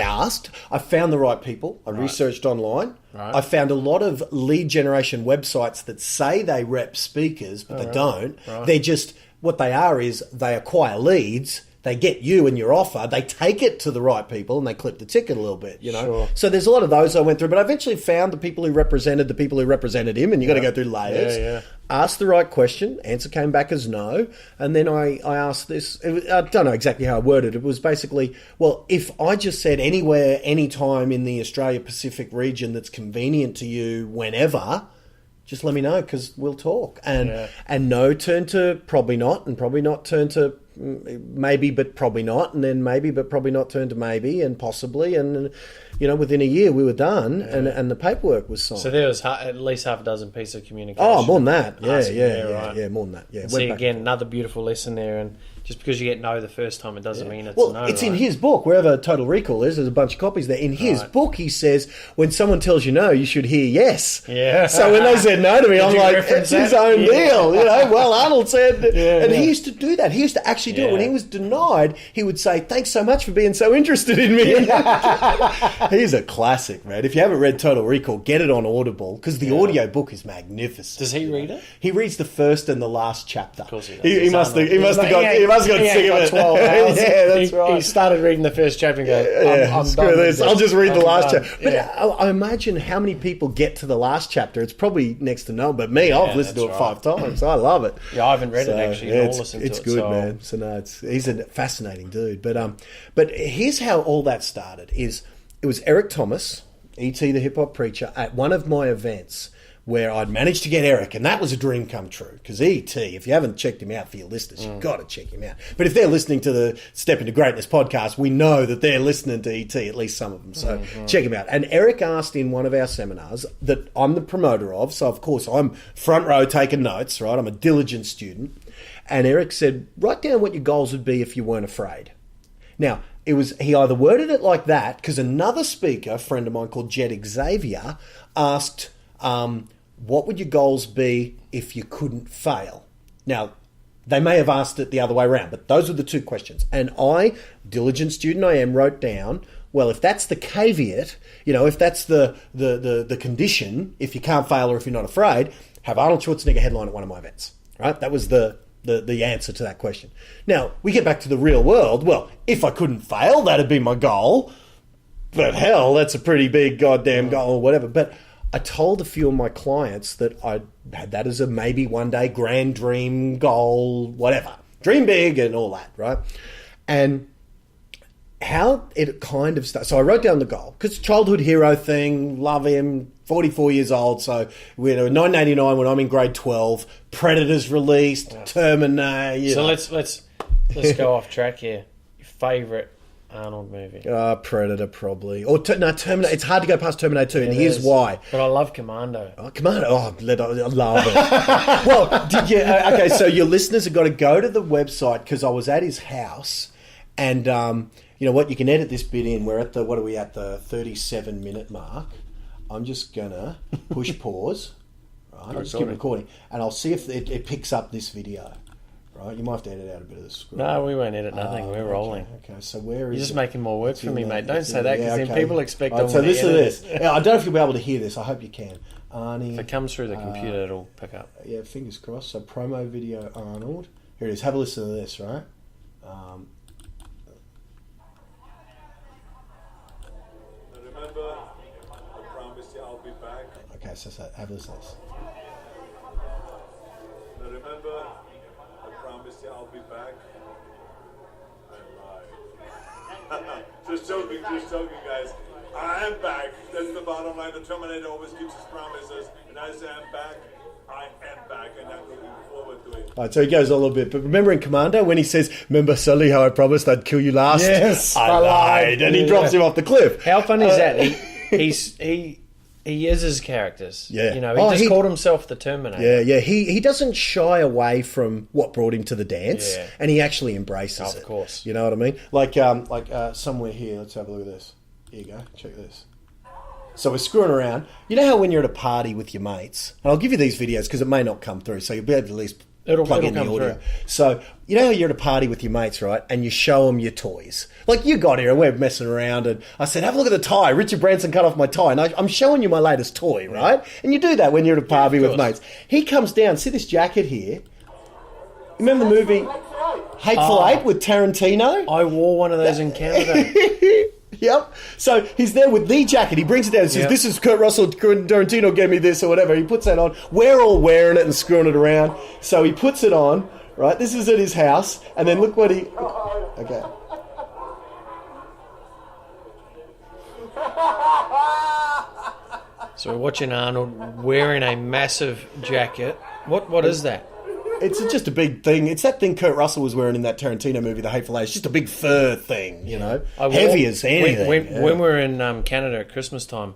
asked, I found the right people, I researched online. Right. I found a lot of lead generation websites that say they rep speakers, but they don't. Right. They're just, what they are is they acquire leads, they get you and your offer, they take it to the right people, and they clip the ticket a little bit, Sure. So there's a lot of those I went through, but I eventually found the people who represented him, and you got to go through layers. Yeah. Asked the right question, answer came back as no, and then I asked this, I don't know exactly how I worded it, it was basically, well, if I just said anywhere, anytime in the Australia-Pacific region that's convenient to you, whenever, just let me know, because we'll talk. And no turned to probably not, and probably not turned to maybe but probably not, and then maybe but probably not turned to maybe and possibly, and within a year we were done, and the paperwork was signed. So there was at least half a dozen pieces of communication. Oh, more than that. Right. Yeah, more than that. Yeah. See, again, another beautiful lesson there, and just because you get no the first time, it doesn't mean it's well, no. It's in his book, wherever Total Recall is, there's a bunch of copies there. In his book, he says, when someone tells you no, you should hear yes. Yeah. So when they said no to me, I'm like, it's his own deal. Well, Arnold said, he used to do that. He used to actually do it. When he was denied, he would say, thanks so much for being so interested in me. He's a classic, man. If you haven't read Total Recall, get it on Audible, because the audio book is magnificent. Does he read it? He reads the first and the last chapter. Of course he does. He must have got sick of it. 12 hours. That's right. He started reading the first chapter and go, I'm screw done this. with I'll just read the last done. chapter. But I imagine how many people get to the last chapter. It's probably next to none. But me, I've listened to it 5 times. I love it. Yeah, I haven't read it actually. I'll listen to it. It's good, man. So no, he's a fascinating dude. But here's how all that started. It was Eric Thomas, E.T. the hip hop preacher, at one of my events, where I'd managed to get Eric, and that was a dream come true. Because E.T., if you haven't checked him out for your listeners, you've got to check him out. But if they're listening to the Step Into Greatness podcast, we know that they're listening to E.T., at least some of them. So check him out. And Eric asked in one of our seminars that I'm the promoter of, so of course I'm front row taking notes, right? I'm a diligent student. And Eric said, write down what your goals would be if you weren't afraid. Now, he either worded it like that, because another speaker, a friend of mine called Jed Xavier, asked, what would your goals be if you couldn't fail? Now, they may have asked it the other way around, but those were the two questions. And I, diligent student I am, wrote down, well, if that's the caveat, if that's the condition, if you can't fail or if you're not afraid, have Arnold Schwarzenegger headline at one of my events, right? That was the answer to that question. Now, we get back to the real world. Well, if I couldn't fail, that'd be my goal. But hell, that's a pretty big goddamn goal or whatever. But I told a few of my clients that I had that as a maybe one day grand dream goal, whatever. Dream big and all that, right? And how it kind of started. So I wrote down the goal, because childhood hero thing, love him, 44 years old. So we're in 1989 when I'm in grade 12. Predators released, Terminator. So let's go off track here. Your favourite Arnold movie? Predator probably. Or Terminator. It's hard to go past Terminator 2, and here's why. But I love Commando. Commando. I love it. Well, did you? Okay, so your listeners have got to go to the website, because I was at his house, and you know what? You can edit this bit in. We're at the 37-minute mark. I'm just gonna push pause. Right, I'll just keep recording, and I'll see if it picks up this video. Right, you might have to edit out a bit of the script. No, we won't edit nothing. We're rolling. Okay, so where is You're just it? making more work for me, mate. Don't say that, because then people expect Right, so listen to this. Yeah, I don't know if you'll be able to hear this. I hope you can. Arnie. If it comes through the computer, it'll pick up. Yeah, fingers crossed. So promo video Arnold. Here it is. Have a listen to this, right? Remember, I promised you I'll be back. Okay, so have a listen to this. Now remember, I promised you I'll be back. I lied. Just joking, guys. I am back. That's the bottom line. The Terminator always keeps his promises. And I say I'm back. I am back, and I'm looking forward to it. All right, so he goes a little bit. But remember in Commando when he says, remember Sully how I promised I'd kill you last? Yes, I lied. And he drops him off the cliff. How funny is that? He he is his characters. Yeah. You know, he just called himself the Terminator. Yeah. He doesn't shy away from what brought him to the dance, and he actually embraces it. Of course. You know what I mean? Like somewhere here. Let's have a look at this. Here you go. Check this. So we're screwing around. You know how when you're at a party with your mates, and I'll give you these videos because it may not come through, so you'll be able to at least plug in the audio. Through. So you know how you're at a party with your mates, right? And you show them your toys. Like you got here and we're messing around, and I said, "Have a look at the tie. Richard Branson cut off my tie," and I'm showing you my latest toy, right? And you do that when you're at a party with mates. He comes down. See this jacket here? Remember the movie Hateful Eight with Tarantino? I wore one of those in Canada. Yep. So he's there with the jacket. He brings it down and says, "This is Kurt Russell. Tarantino gave me this," or whatever. He puts that on. We're all wearing it and screwing it around. So he puts it on, right? This is at his house. And then look what he... Okay. So we're watching Arnold wearing a massive jacket. What is that? It's just a big thing. It's that thing Kurt Russell was wearing in that Tarantino movie, The Hateful Eight. It's just a big fur thing, you know? Heavy as anything. When we were in Canada at Christmas time,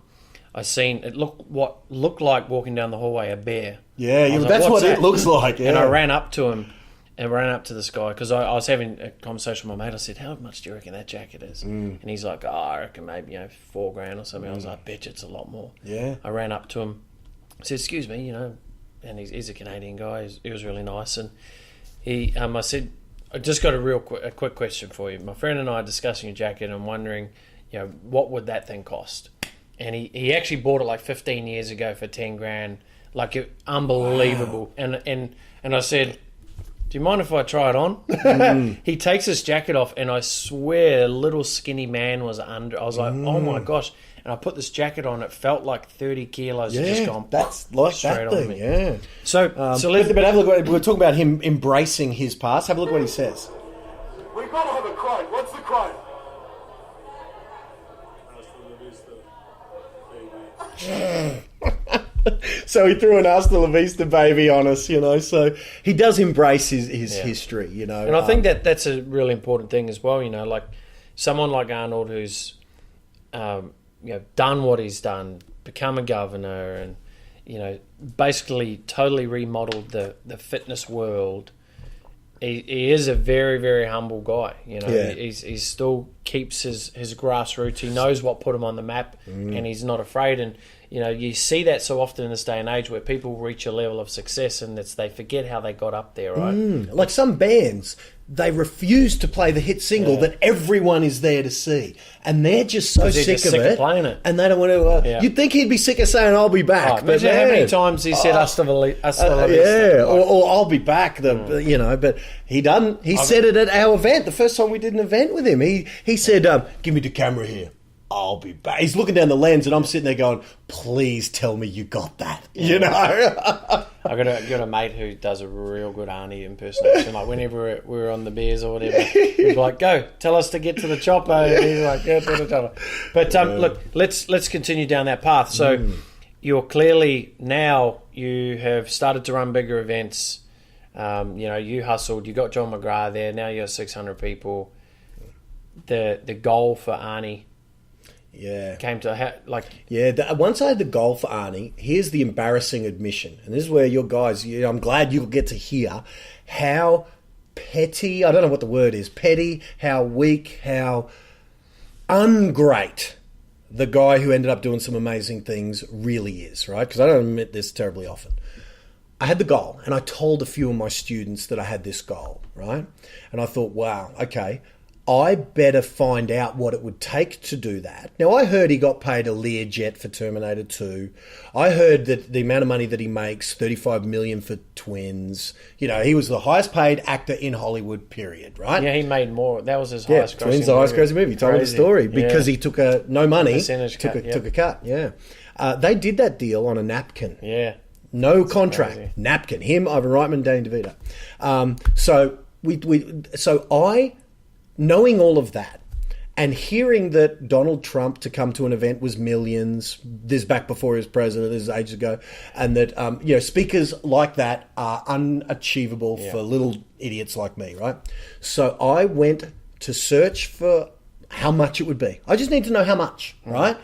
I seen it looked like walking down the hallway, a bear. Yeah, like, that's what it looks like. Yeah. And I ran up to him and ran up to this guy because I was having a conversation with my mate. I said, "How much do you reckon that jacket is?" And he's like, I reckon maybe $4,000 or something. I was like, "Bet you it's a lot more." Yeah. I ran up to him. I said, "Excuse me, and he's a Canadian guy. He was really nice, and I said, "I just got a quick question for you. My friend and I are discussing your jacket, and I'm wondering, what would that thing cost?" And he actually bought it like 15 years ago for $10,000, like unbelievable. Wow. And I said, "Do you mind if I try it on?" He takes his jacket off, and I swear, a little skinny man was under. I was like, "Oh my gosh." And I put this jacket on. It felt like 30 kilos had just gone. That's like straight that thing. on me. Yeah. So but have a look. We're talking about him embracing his past. Have a look what he says. We gotta have a cry. What's the cry? So he threw an Hasta La Vista baby on us, So he does embrace his history, And I think that's a really important thing as well, like someone like Arnold who's done what he's done, become a governor, and basically totally remodeled the fitness world. He is a very, very humble guy. He still keeps his grassroots. He knows what put him on the map, and he's not afraid. And you see that so often in this day and age where people reach a level of success and they forget how they got up there, right? Like some bands, they refuse to play the hit single that everyone is there to see, and they're just so sick of it, playing it, and they don't want to. You'd think he'd be sick of saying "I'll be back," but how many times he said "Hasta La Vista," or "I'll be back." But he doesn't. He said it at our event. The first time we did an event with him, he said, "Give me the camera here. I'll be back." He's looking down the lens, and I'm sitting there going, "Please tell me you got that." I got a mate who does a real good Arnie impersonation. Like whenever we're on the beers or whatever, he'd be like, "Go, tell us to get to the chopper." And he's like, "Go to the chopper." But look, let's continue down that path. So you're clearly now you have started to run bigger events. You hustled. You got John McGrath there. Now you got 600 people. The goal for Arnie. Came to once I had the goal for Arnie, here's the embarrassing admission, and this is where your guys, I'm glad you'll get to hear how petty, I don't know what the word is, petty, how weak, how ungrate the guy who ended up doing some amazing things really is, right? Because I don't admit this terribly often. I had the goal, and I told a few of my students that I had this goal, right? And I thought, wow, okay, I better find out what it would take to do that. Now, I heard he got paid a Learjet for Terminator 2. I heard that the amount of money that he makes, $35 million for Twins. He was the highest paid actor in Hollywood, period, right? Yeah, he made more. That was his highest grossing Twins, the highest grossing movie. He told me the story because he took no money. Took a cut, they did that deal on a napkin. Yeah. No contract. Crazy. Napkin. Him, Ivan Reitman, Danny DeVito. So I... Knowing all of that and hearing that Donald Trump to come to an event was millions, this back before he was president, this is ages ago, and that speakers like that are unachievable for little idiots like me, right? So I went to search for how much it would be. I just need to know how much, right?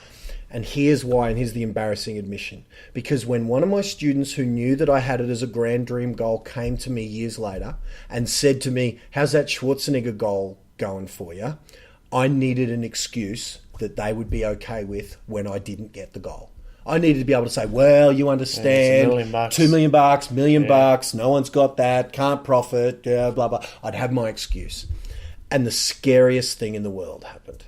And here's why, and here's the embarrassing admission. Because when one of my students who knew that I had it as a grand dream goal came to me years later and said to me, how's that Schwarzenegger goal going for you? I needed an excuse that they would be okay with when I didn't get the goal. I needed to be able to say, well, you understand, $1 million. $2 million, $1 million bucks, no one's got that, can't profit, blah, blah. I'd have my excuse. And the scariest thing in the world happened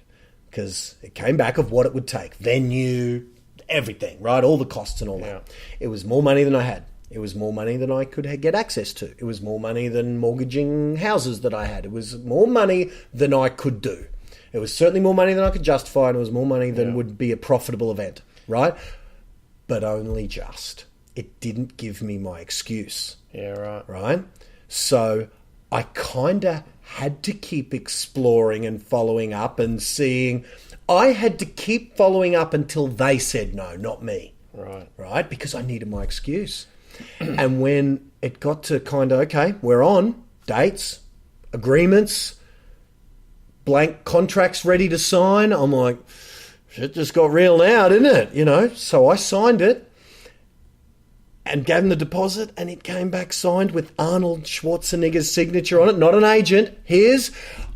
because it came back of what it would take. Venue, everything, right? All the costs and all that. It was more money than I had. It was more money than I could get access to. It was more money than mortgaging houses that I had. It was more money than I could do. It was certainly more money than I could justify, and it was more money than would be a profitable event, right? But only just. It didn't give me my excuse. Yeah, right. Right? So I kind of had to keep exploring and following up and seeing. I had to keep following up until they said no, not me. Right. Right? Because I needed my excuse. And when it got to kind of, okay, we're on, dates, agreements, blank contracts ready to sign, I'm like, shit just got real now, didn't it? You know, so I signed it and gave him the deposit, and it came back signed with Arnold Schwarzenegger's signature on it, not an agent.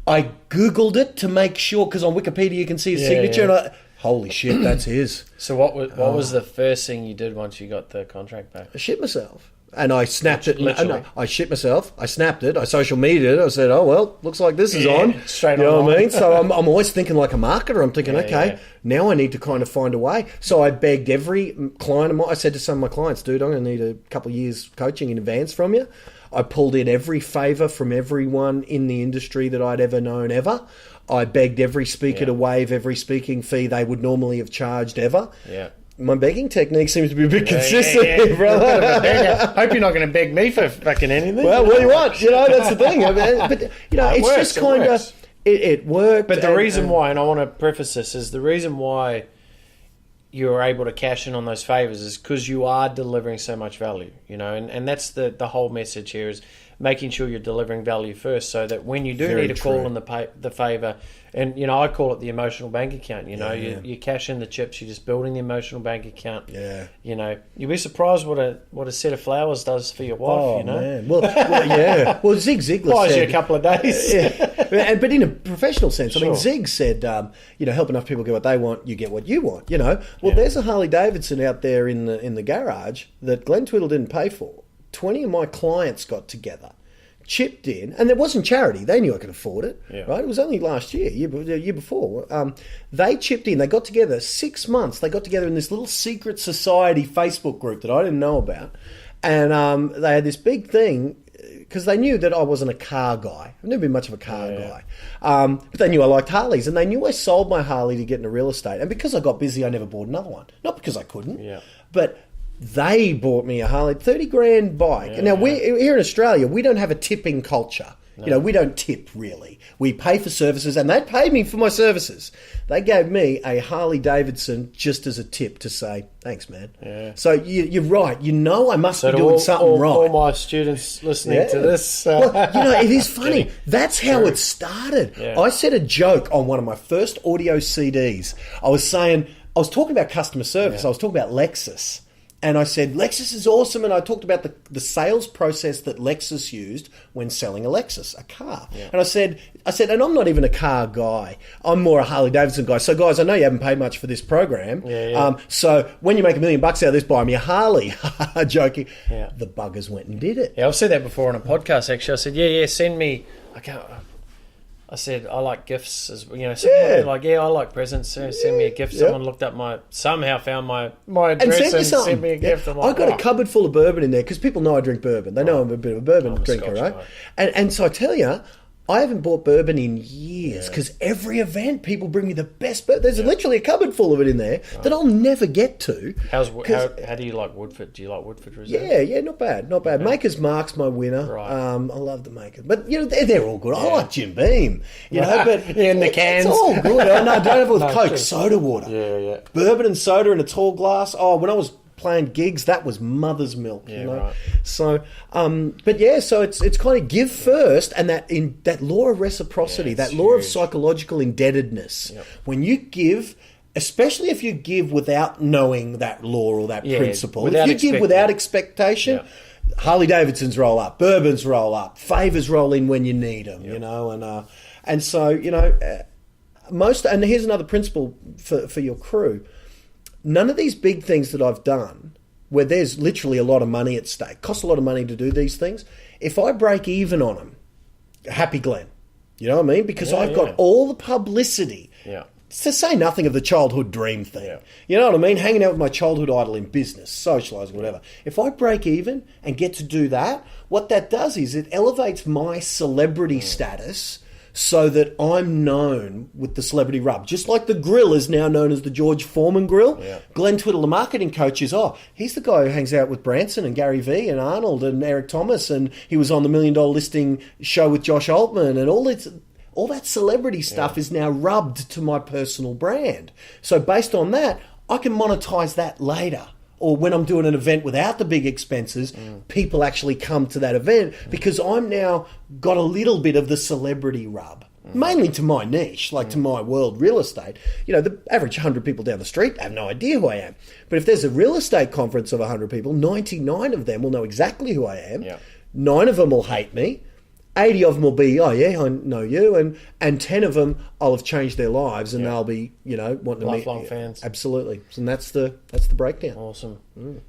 I Googled it to make sure, because on Wikipedia you can see his signature, and holy shit, that's his. So what was the first thing you did once you got the contract back? I shit myself. And I snapped it. Literally. No, I shit myself. I snapped it. I social media'd it. I said, oh, well, looks like this is on. Straight you know online. what I mean? So I'm always thinking like a marketer. I'm thinking, now I need to kind of find a way. So I begged every client of mine. I said to some of my clients, dude, I'm going to need a couple of years coaching in advance from you. I pulled in every favour from everyone in the industry that I'd ever known ever. I begged every speaker to waive every speaking fee they would normally have charged ever. Yeah. My begging technique seems to be a bit consistent here, brother. Hope you're not going to beg me for fucking anything. Well, what do you want? You know, that's the thing. But, you know, it's just kind of... It worked. But the reason why, and I want to preface this, is the reason why you were able to cash in on those favours is because you are delivering so much value, you know, and that's the whole message here is making sure you're delivering value first so that when you do need to call in the favour, and, you know, I call it the emotional bank account, you know, you cash in the chips, you're just building the emotional bank account. Yeah. You know, you'll be surprised what a set of flowers does for your wife, you know. Man. Well, yeah. Well, Zig Ziglar buys said... you a couple of days. But in a professional sense, I mean, Zig said, you know, help enough people get what they want, you get what you want, you know. Well, there's a Harley Davidson out there in the garage that Glenn Twiddle didn't pay for. 20 of my clients got together, chipped in, and it wasn't charity. They knew I could afford it, right? It was only last year, year before. They chipped in. They got together 6 months. They got together in this little secret society Facebook group that I didn't know about, and they had this big thing because they knew that I wasn't a car guy. I've never been much of a car guy, but they knew I liked Harleys, and they knew I sold my Harley to get into real estate. And because I got busy, I never bought another one. Not because I couldn't, but they bought me a Harley, $30,000 bike. Now, here in Australia, we don't have a tipping culture. No. You know, we don't tip, really. We pay for services, and they paid me for my services. They gave me a Harley Davidson just as a tip to say, thanks, man. Yeah. So you're right. You know I must be doing something right. All my students listening to this... Well, you know, it is funny. That's how it started. Yeah. I said a joke on one of my first audio CDs. I was talking about customer service. I was talking about Lexus. And I said, Lexus is awesome. And I talked about the sales process that Lexus used when selling a Lexus, a car. Yeah. And I said, and I'm not even a car guy. I'm more a Harley Davidson guy. So, guys, I know you haven't paid much for this program. So when you make $1 million out of this, buy me a Harley. Joking. Yeah. The buggers went and did it. Yeah, I've said that before on a podcast, actually. I said, send me... I said, I like gifts, as you know. I like presents. Send me a gift. Someone looked up somehow found my address and sent me a gift. I'm like, I got a cupboard full of bourbon in there because people know I drink bourbon. They know I'm a bit of a bourbon drinker, right? And so I tell you, I haven't bought bourbon in years because every event people bring me the best bourbon. There's literally a cupboard full of it in there that I'll never get to. How do you like Woodford? Do you like Woodford Reserve? Yeah, not bad. Okay. Maker's Mark's my winner. Right. I love the Maker, but you know they're all good. I like Jim Beam, you know, but in the cans, it's all good. Don't have it with Coke, soda water. Yeah. Bourbon and soda in a tall glass. Oh, when I was playing gigs, that was mother's milk, you know. Right. So, so it's kind of give first, and that law of reciprocity, that law of psychological indebtedness. Yep. When you give especially if you give without knowing that law or that principle. If you give expecting. without expectation, Harley Davidsons roll up, bourbons roll up, favours roll in when you need them, you know, and so, you know, and here's another principle for your crew. None of these big things that I've done, where there's literally a lot of money at stake, costs a lot of money to do these things. If I break even on them, happy Glenn. You know what I mean? Because I've got all the publicity. Yeah. To say nothing of the childhood dream thing. Yeah. You know what I mean? Hanging out with my childhood idol in business, socialising, whatever. If I break even and get to do that, what that does is it elevates my celebrity status so that I'm known with the celebrity rub. Just like the grill is now known as the George Foreman grill. Yeah. Glenn Twiddle, the marketing coach, is, he's the guy who hangs out with Branson and Gary Vee and Arnold and Eric Thomas, and he was on the $1 Million Listing show with Josh Altman, and all that celebrity stuff is now rubbed to my personal brand. So based on that, I can monetize that later. Or when I'm doing an event without the big expenses, people actually come to that event because I'm now got a little bit of the celebrity rub. Mainly to my niche, like to my world, real estate. You know, the average 100 people down the street have no idea who I am. But if there's a real estate conference of 100 people, 99 of them will know exactly who I am. Yeah. 9 of them will hate me. 80 of them will be, I know you, and 10 of them I'll have changed their lives, and they'll be, you know, wanting to meet lifelong fans. Absolutely, and that's the breakdown. Awesome.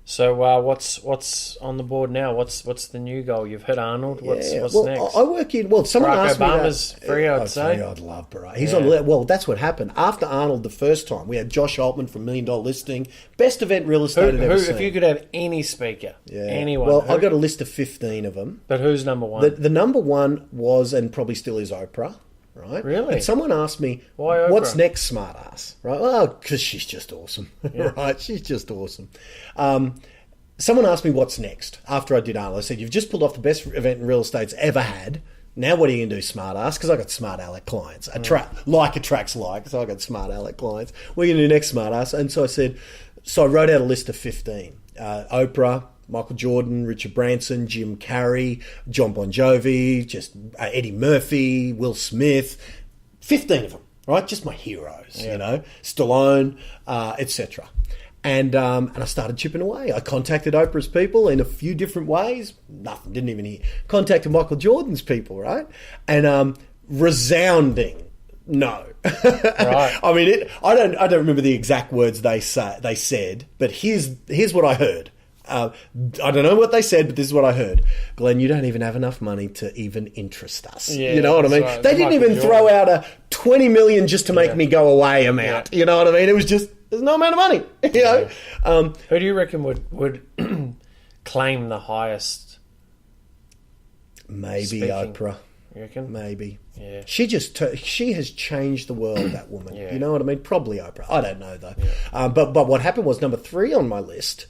So what's on the board now? What's the new goal? You've hit Arnold. What's next? I work in. Well, someone Barack asked Obama's me. Free, I'd say. I'd love Barack. He's on. Well, that's what happened after Arnold the first time. We had Josh Altman from $1 Million Listing, best event real estate I've ever seen. If you could have any speaker, anyone. Well, I got a list of 15 of them. But who's number one? The number one was, and probably still is, Oprah. Right? Really? And someone asked me, why Oprah? What's next, smartass? Right? Well, because she's just awesome. Right? She's just awesome. Someone asked me what's next after I did Arnold. I said, you've just pulled off the best event in real estate's ever had. Now what are you going to do, smartass? Because I got smart aleck clients. Like attracts like, so I got smart aleck clients. What are you going to do next, smartass? And so I wrote out a list of 15. Oprah, Michael Jordan, Richard Branson, Jim Carrey, John Bon Jovi, just Eddie Murphy, Will Smith, 15 of them, right? Just my heroes, you know, Stallone, etc. And I started chipping away. I contacted Oprah's people in a few different ways. Nothing, didn't even hear. Contacted Michael Jordan's people, right? And resounding no. Right. I mean, I don't remember the exact words they said, but here's what I heard. I don't know what they said, but this is what I heard. Glenn, you don't even have enough money to even interest us. Yeah, you know what I mean? Right. They didn't even throw out a $20 million just to make me go away amount. Yeah. You know what I mean? It was just, there's no amount of money. You know? Who do you reckon would claim the highest? Maybe speaking? Oprah. You reckon? Maybe. Yeah. She has changed the world, that woman. Yeah. You know what I mean? Probably Oprah. I don't know, though. Yeah. But what happened was number 3 on my list.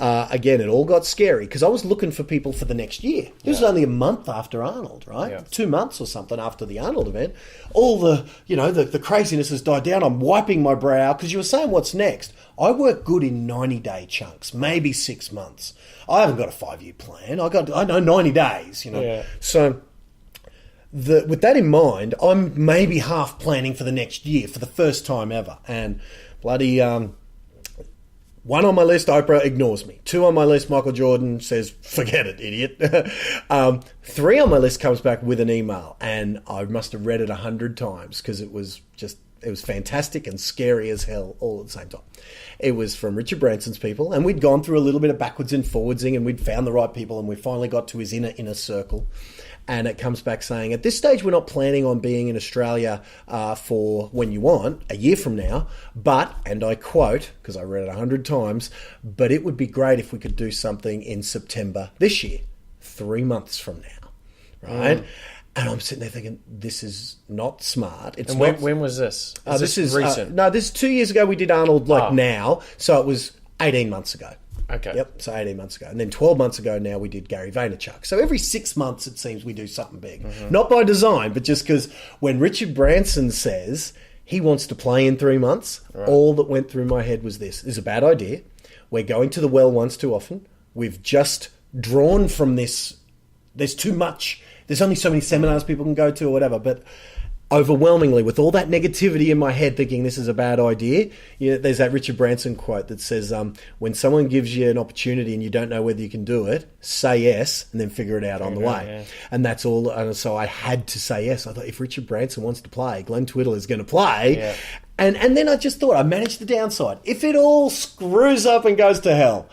Again, it all got scary because I was looking for people for the next year. This was only a month after Arnold, right? Yeah. 2 months or something after the Arnold event. All the craziness has died down. I'm wiping my brow because you were saying what's next. I work good in 90-day chunks, maybe 6 months. I haven't got a 5-year plan. I know 90 days, you know. Yeah. So with that in mind, I'm maybe half planning for the next year for the first time ever. And bloody... 1 on my list, Oprah ignores me. 2 on my list, Michael Jordan says, forget it, idiot. 3 on my list comes back with an email, and I must have read it 100 times because it was fantastic and scary as hell all at the same time. It was from Richard Branson's people, and we'd gone through a little bit of backwards and forwardsing, and we'd found the right people, and we finally got to his inner circle. And it comes back saying, at this stage, we're not planning on being in Australia for when you want, a year from now. But, and I quote, because I read it 100 times, but it would be great if we could do something in September this year, 3 months from now, right? And I'm sitting there thinking, this is not smart. It's and not. When was this? This is recent. No, this is 2 years ago. We did Arnold now, so it was 18 months ago. Okay. Yep, so 18 months ago. And then 12 months ago now we did Gary Vaynerchuk. So every 6 months it seems we do something big. Mm-hmm. Not by design, but just because when Richard Branson says he wants to play in 3 months, all that went through my head was this is a bad idea. We're going to the well once too often. We've just drawn from this. There's too much. There's only so many seminars people can go to or whatever. But overwhelmingly, with all that negativity in my head, thinking this is a bad idea, there's that Richard Branson quote that says, when someone gives you an opportunity and you don't know whether you can do it, say yes and then figure it out on the way. Yeah. And that's all. And so I had to say yes. I thought, if Richard Branson wants to play, Glenn Twiddle is going to play. Yeah. And then I just thought, I managed the downside. If it all screws up and goes to hell,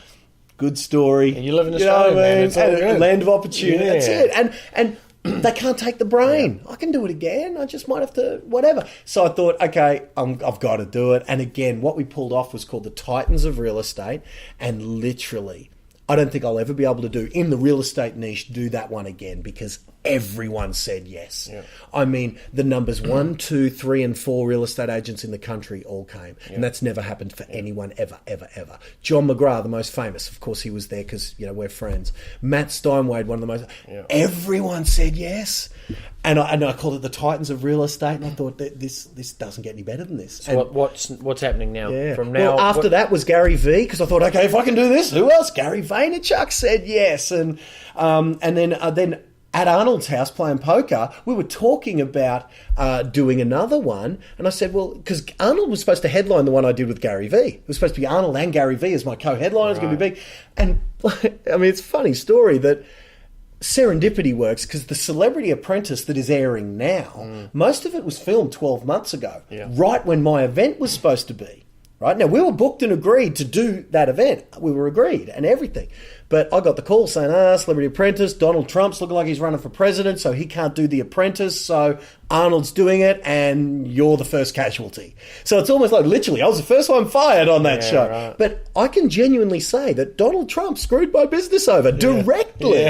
good story. And you live in Australia, man. It's all good. Land of opportunity. Yeah. That's it. And they can't take the brain. I can do it again. I just might have to, whatever. So I thought, okay, I've got to do it. And again, what we pulled off was called the Titans of Real Estate. And literally, I don't think I'll ever be able to do, in the real estate niche, do that one again, because everyone said yes. Yeah. I mean, the numbers 1, 2, 3, and 4 real estate agents in the country all came. Yeah. And that's never happened for anyone ever, ever, ever. John McGrath, the most famous. Of course, he was there because, we're friends. Matt Steinwade, one of the most... Yeah. Everyone said yes. And I called it the Titans of Real Estate, and I thought that this doesn't get any better than this. So what's happening now? Yeah. From now, well, after that was Gary V, because I thought, okay, if I can do this, who else? Gary Vaynerchuk said yes, and then at Arnold's house playing poker, we were talking about doing another one, and I said, well, because Arnold was supposed to headline the one I did with Gary V. It was supposed to be Arnold and Gary V as my co-headline. It's going to be big, and I mean, it's a funny story that serendipity works, because the Celebrity Apprentice that is airing now, most of it was filmed 12 months ago, right when my event was supposed to be. Right now, we were booked and agreed to do that event. We were agreed and everything. But I got the call saying, Celebrity Apprentice, Donald Trump's looking like he's running for president, so he can't do The Apprentice, so Arnold's doing it, and you're the first casualty. So it's almost like, literally, I was the first one fired on that show. Right. But I can genuinely say that Donald Trump screwed my business over directly,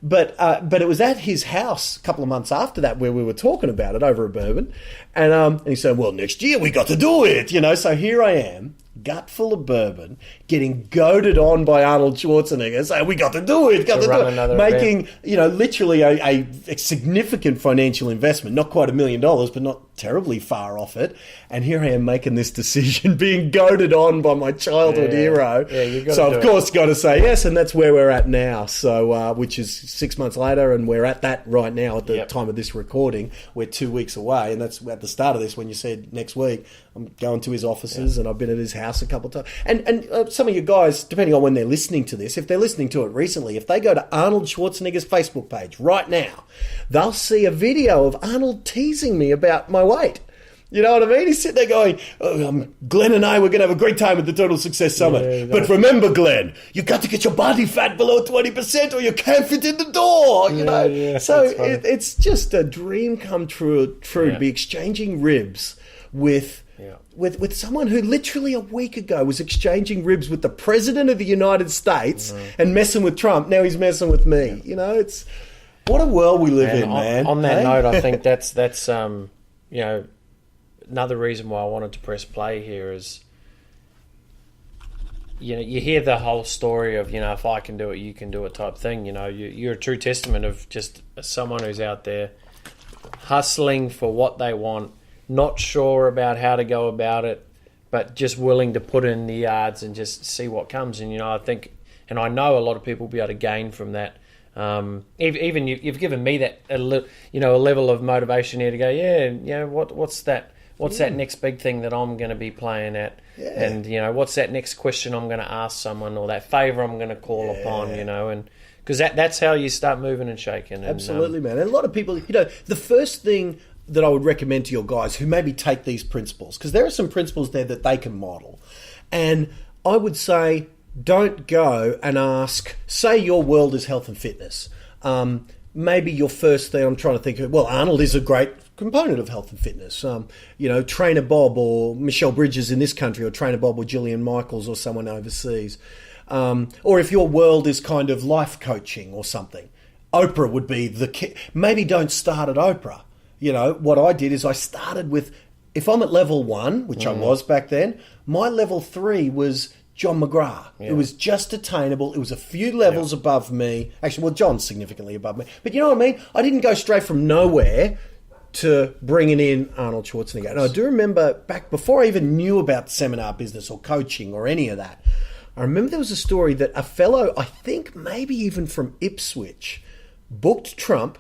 But it was at his house a couple of months after that where we were talking about it over a bourbon. And he said, well, next year we got to do it, So here I am, gut full of bourbon, getting goaded on by Arnold Schwarzenegger, saying, we got to do it, making, literally a significant financial investment, not quite $1 million, but not terribly far off it. And here I am making this decision, being goaded on by my childhood hero. Yeah, so of course, got to say yes, and that's where we're at now. So, which is 6 months later, and we're at that right now at the time of this recording. We're 2 weeks away, and that's at the start of this when you said next week. I'm going to his offices, and I've been at his house a couple of times. And some of you guys, depending on when they're listening to this, if they're listening to it recently, if they go to Arnold Schwarzenegger's Facebook page right now, they'll see a video of Arnold teasing me about my weight. You know what I mean? He's sitting there going, Glenn and I, we're going to have a great time at the Total Success Summit. But remember, Glenn, you got to get your body fat below 20% or you can't fit in the door. So it's just a dream come true to be exchanging ribs with someone who literally a week ago was exchanging ribs with the President of the United States and messing with Trump. Now he's messing with me. It's what a world we live in, man. On that note, I think that's another reason why I wanted to press play here is, you hear the whole story of, if I can do it, you can do it type thing. You're a true testament of just someone who's out there hustling for what they want, not sure about how to go about it, but just willing to put in the yards and just see what comes. And, I think, and I know a lot of people will be able to gain from that. Even you've given me that, a level of motivation here to go, what's that? What's that next big thing that I'm going to be playing at? Yeah. And, what's that next question I'm going to ask someone, or that favour I'm going to call upon, and because that's how you start moving and shaking. And, absolutely, man. And a lot of people, the first thing that I would recommend to your guys who maybe take these principles, because there are some principles there that they can model. And I would say, don't go and ask, say your world is health and fitness. Maybe your first thing, I'm trying to think of, well, Arnold is a great component of health and fitness. Trainer Bob or Michelle Bridges in this country, or Trainer Bob or Gillian Michaels or someone overseas. Or if your world is kind of life coaching or something, Oprah would be the key. Maybe don't start at Oprah. What I did is I started with, if I'm at level 1, which I was back then, my level 3 was John McGrath. Yeah. It was just attainable. It was a few levels above me. Actually, well, John's significantly above me. But you know what I mean? I didn't go straight from nowhere to bringing in Arnold Schwarzenegger. And I do remember back before I even knew about seminar business or coaching or any of that, I remember there was a story that a fellow, I think maybe even from Ipswich, booked Trump,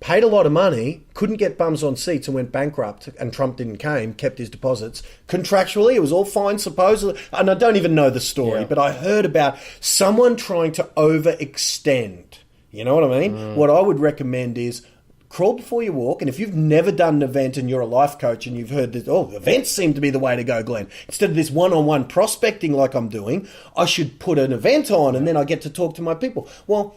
paid a lot of money, couldn't get bums on seats and went bankrupt, and Trump didn't came, kept his deposits. Contractually, it was all fine, supposedly. And I don't even know the story, but I heard about someone trying to overextend. You know what I mean? What I would recommend is crawl before you walk. And if you've never done an event and you're a life coach and you've heard this, events seem to be the way to go, Glenn. Instead of this one-on-one prospecting like I'm doing, I should put an event on and then I get to talk to my people. Well,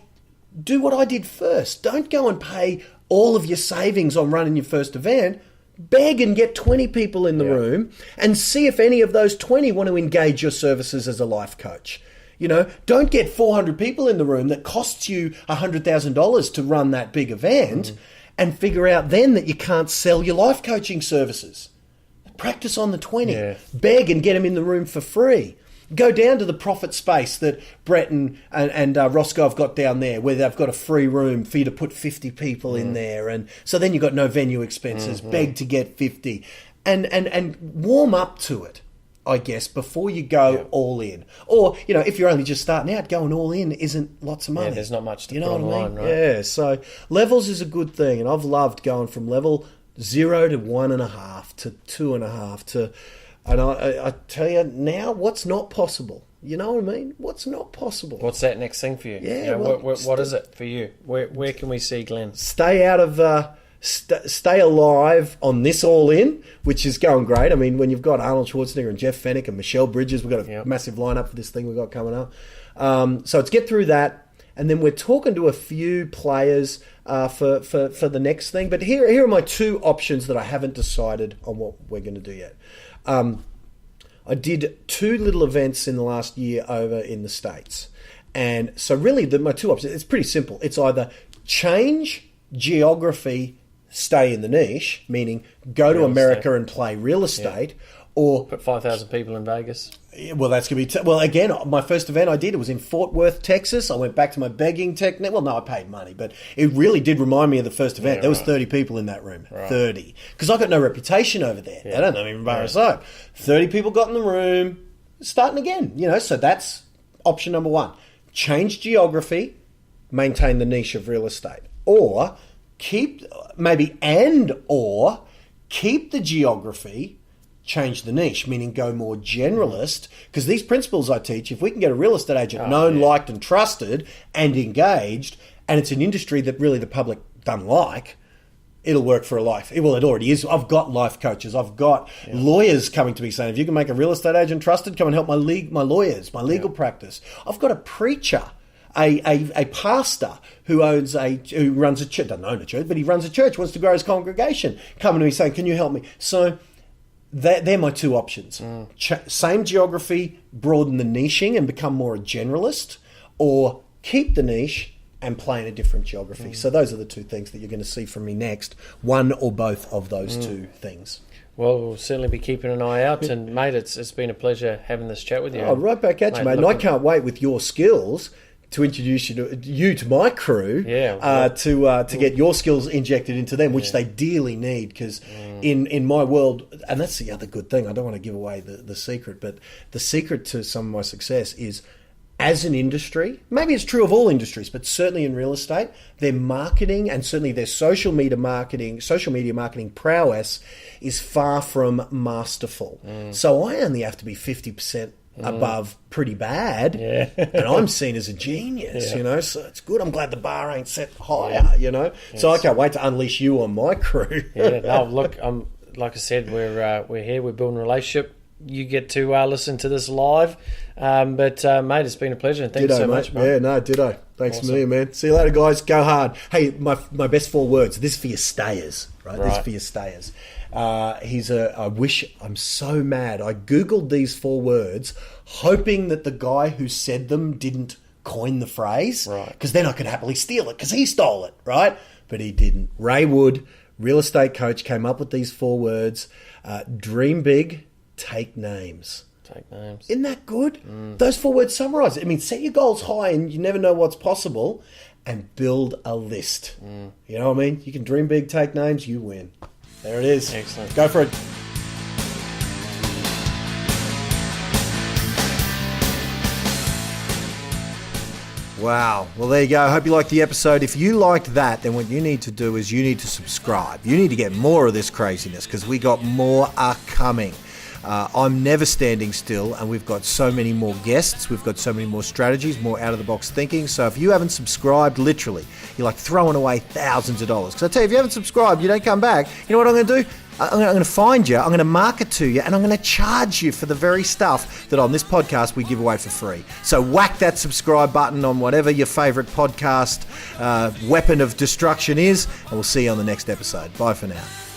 do what I did first. Don't go and pay all of your savings on running your first event. Beg and get 20 people in the room and see if any of those 20 want to engage your services as a life coach. You know, don't get 400 people in the room that costs you $100,000 to run that big event and figure out then that you can't sell your life coaching services. Practice on the 20. Yeah. Beg and get them in the room for free. Go down to the profit space that Brett and Roscoe have got down there, where they've got a free room for you to put 50 people in there. And so then you've got no venue expenses. Beg to get 50. And warm up to it, I guess, before you go all in. Or, you know, if you're only just starting out, going all in isn't lots of money. Yeah, there's not much to put on the line, right? Yeah, so levels is a good thing. And I've loved going from level 0 to 1.5 to 2.5 to... And I tell you now, what's not possible? You know what I mean? What's not possible? What's that next thing for you? Yeah. You know, what is it for you? Where can we see Glenn? Stay out of... stay alive on this all in, which is going great. I mean, when you've got Arnold Schwarzenegger and Jeff Fennick and Michelle Bridges, we've got a massive lineup for this thing we've got coming up. So it's get through that. And then we're talking to a few players for the next thing. But here are my two options that I haven't decided on what we're going to do yet. I did 2 little events in the last year over in the States. And so really my two options, it's pretty simple. It's either change geography, stay in the niche, meaning go to America and play real estate, or put 5,000 people in Vegas. Well, that's going to be... well, again, my first event I did, it was in Fort Worth, Texas. I went back to my begging technique. Well, no, I paid money, but it really did remind me of the first event. There was 30 people in that room. 30. Because I got no reputation over there. They don't know me from bar and soap. 30 people got in the room, starting again. You know, so that's option number 1. Change geography, maintain the niche of real estate. Or keep the geography, change the niche, meaning go more generalist. Because these principles I teach, if we can get a real estate agent known, liked and trusted and engaged, and it's an industry that really the public don't like, it'll work for a life. Well, it already is. I've got life coaches. I've got lawyers coming to me saying, if you can make a real estate agent trusted, come and help my lawyers, my legal practice. I've got a preacher, a pastor who runs a church, doesn't own a church, but he runs a church, wants to grow his congregation, coming to me saying, can you help me? So they're my two options. Same geography, broaden the niching and become more a generalist, or keep the niche and play in a different geography. So those are the two things that you're going to see from me next, one or both of those two things. Well, we'll certainly be keeping an eye out. And, mate, it's been a pleasure having this chat with you. Oh, right back at you, mate. And I can't wait with your skills to introduce you to my crew, to get your skills injected into them, which they dearly need, because in my world, and that's the other good thing, I don't want to give away the secret, but the secret to some of my success is, as an industry, maybe it's true of all industries, but certainly in real estate, their marketing and certainly their social media marketing prowess is far from masterful. So I only have to be 50% above pretty bad, and I'm seen as a genius, you know, so it's good. I'm glad the bar ain't set higher, you know. Yes. So I can't wait to unleash you on my crew. Look, like I said, we're here, we're building a relationship. You get to listen to this live, but mate, it's been a pleasure, and thank you so much, mate. Yeah, no, ditto. Thanks a million, man. See you later, guys. Go hard. Hey, my best 4 words. This is for your stayers, right? This is for your stayers. I wish, I'm so mad. I Googled these 4 words, hoping that the guy who said them didn't coin the phrase, right? Because then I could happily steal it, because he stole it, right? But he didn't. Ray Wood, real estate coach, came up with these 4 words. Dream big, take names. Take names. Isn't that good? Those 4 words summarize it. I mean, set your goals high and you never know what's possible, and build a list. You know what I mean? You can dream big, take names, you win. There it is. Excellent. Go for it. Wow. Well, there you go. I hope you liked the episode. If you liked that, then what you need to do is you need to subscribe. You need to get more of this craziness because we got more are coming. I'm never standing still, and we've got so many more guests. We've got so many more strategies, more out-of-the-box thinking. So if you haven't subscribed, literally, you're like throwing away thousands of dollars. Because I tell you, if you haven't subscribed, you don't come back. You know what I'm going to do? I'm going to find you, I'm going to market to you, and I'm going to charge you for the very stuff that on this podcast we give away for free. So whack that subscribe button on whatever your favourite podcast weapon of destruction is, and we'll see you on the next episode. Bye for now.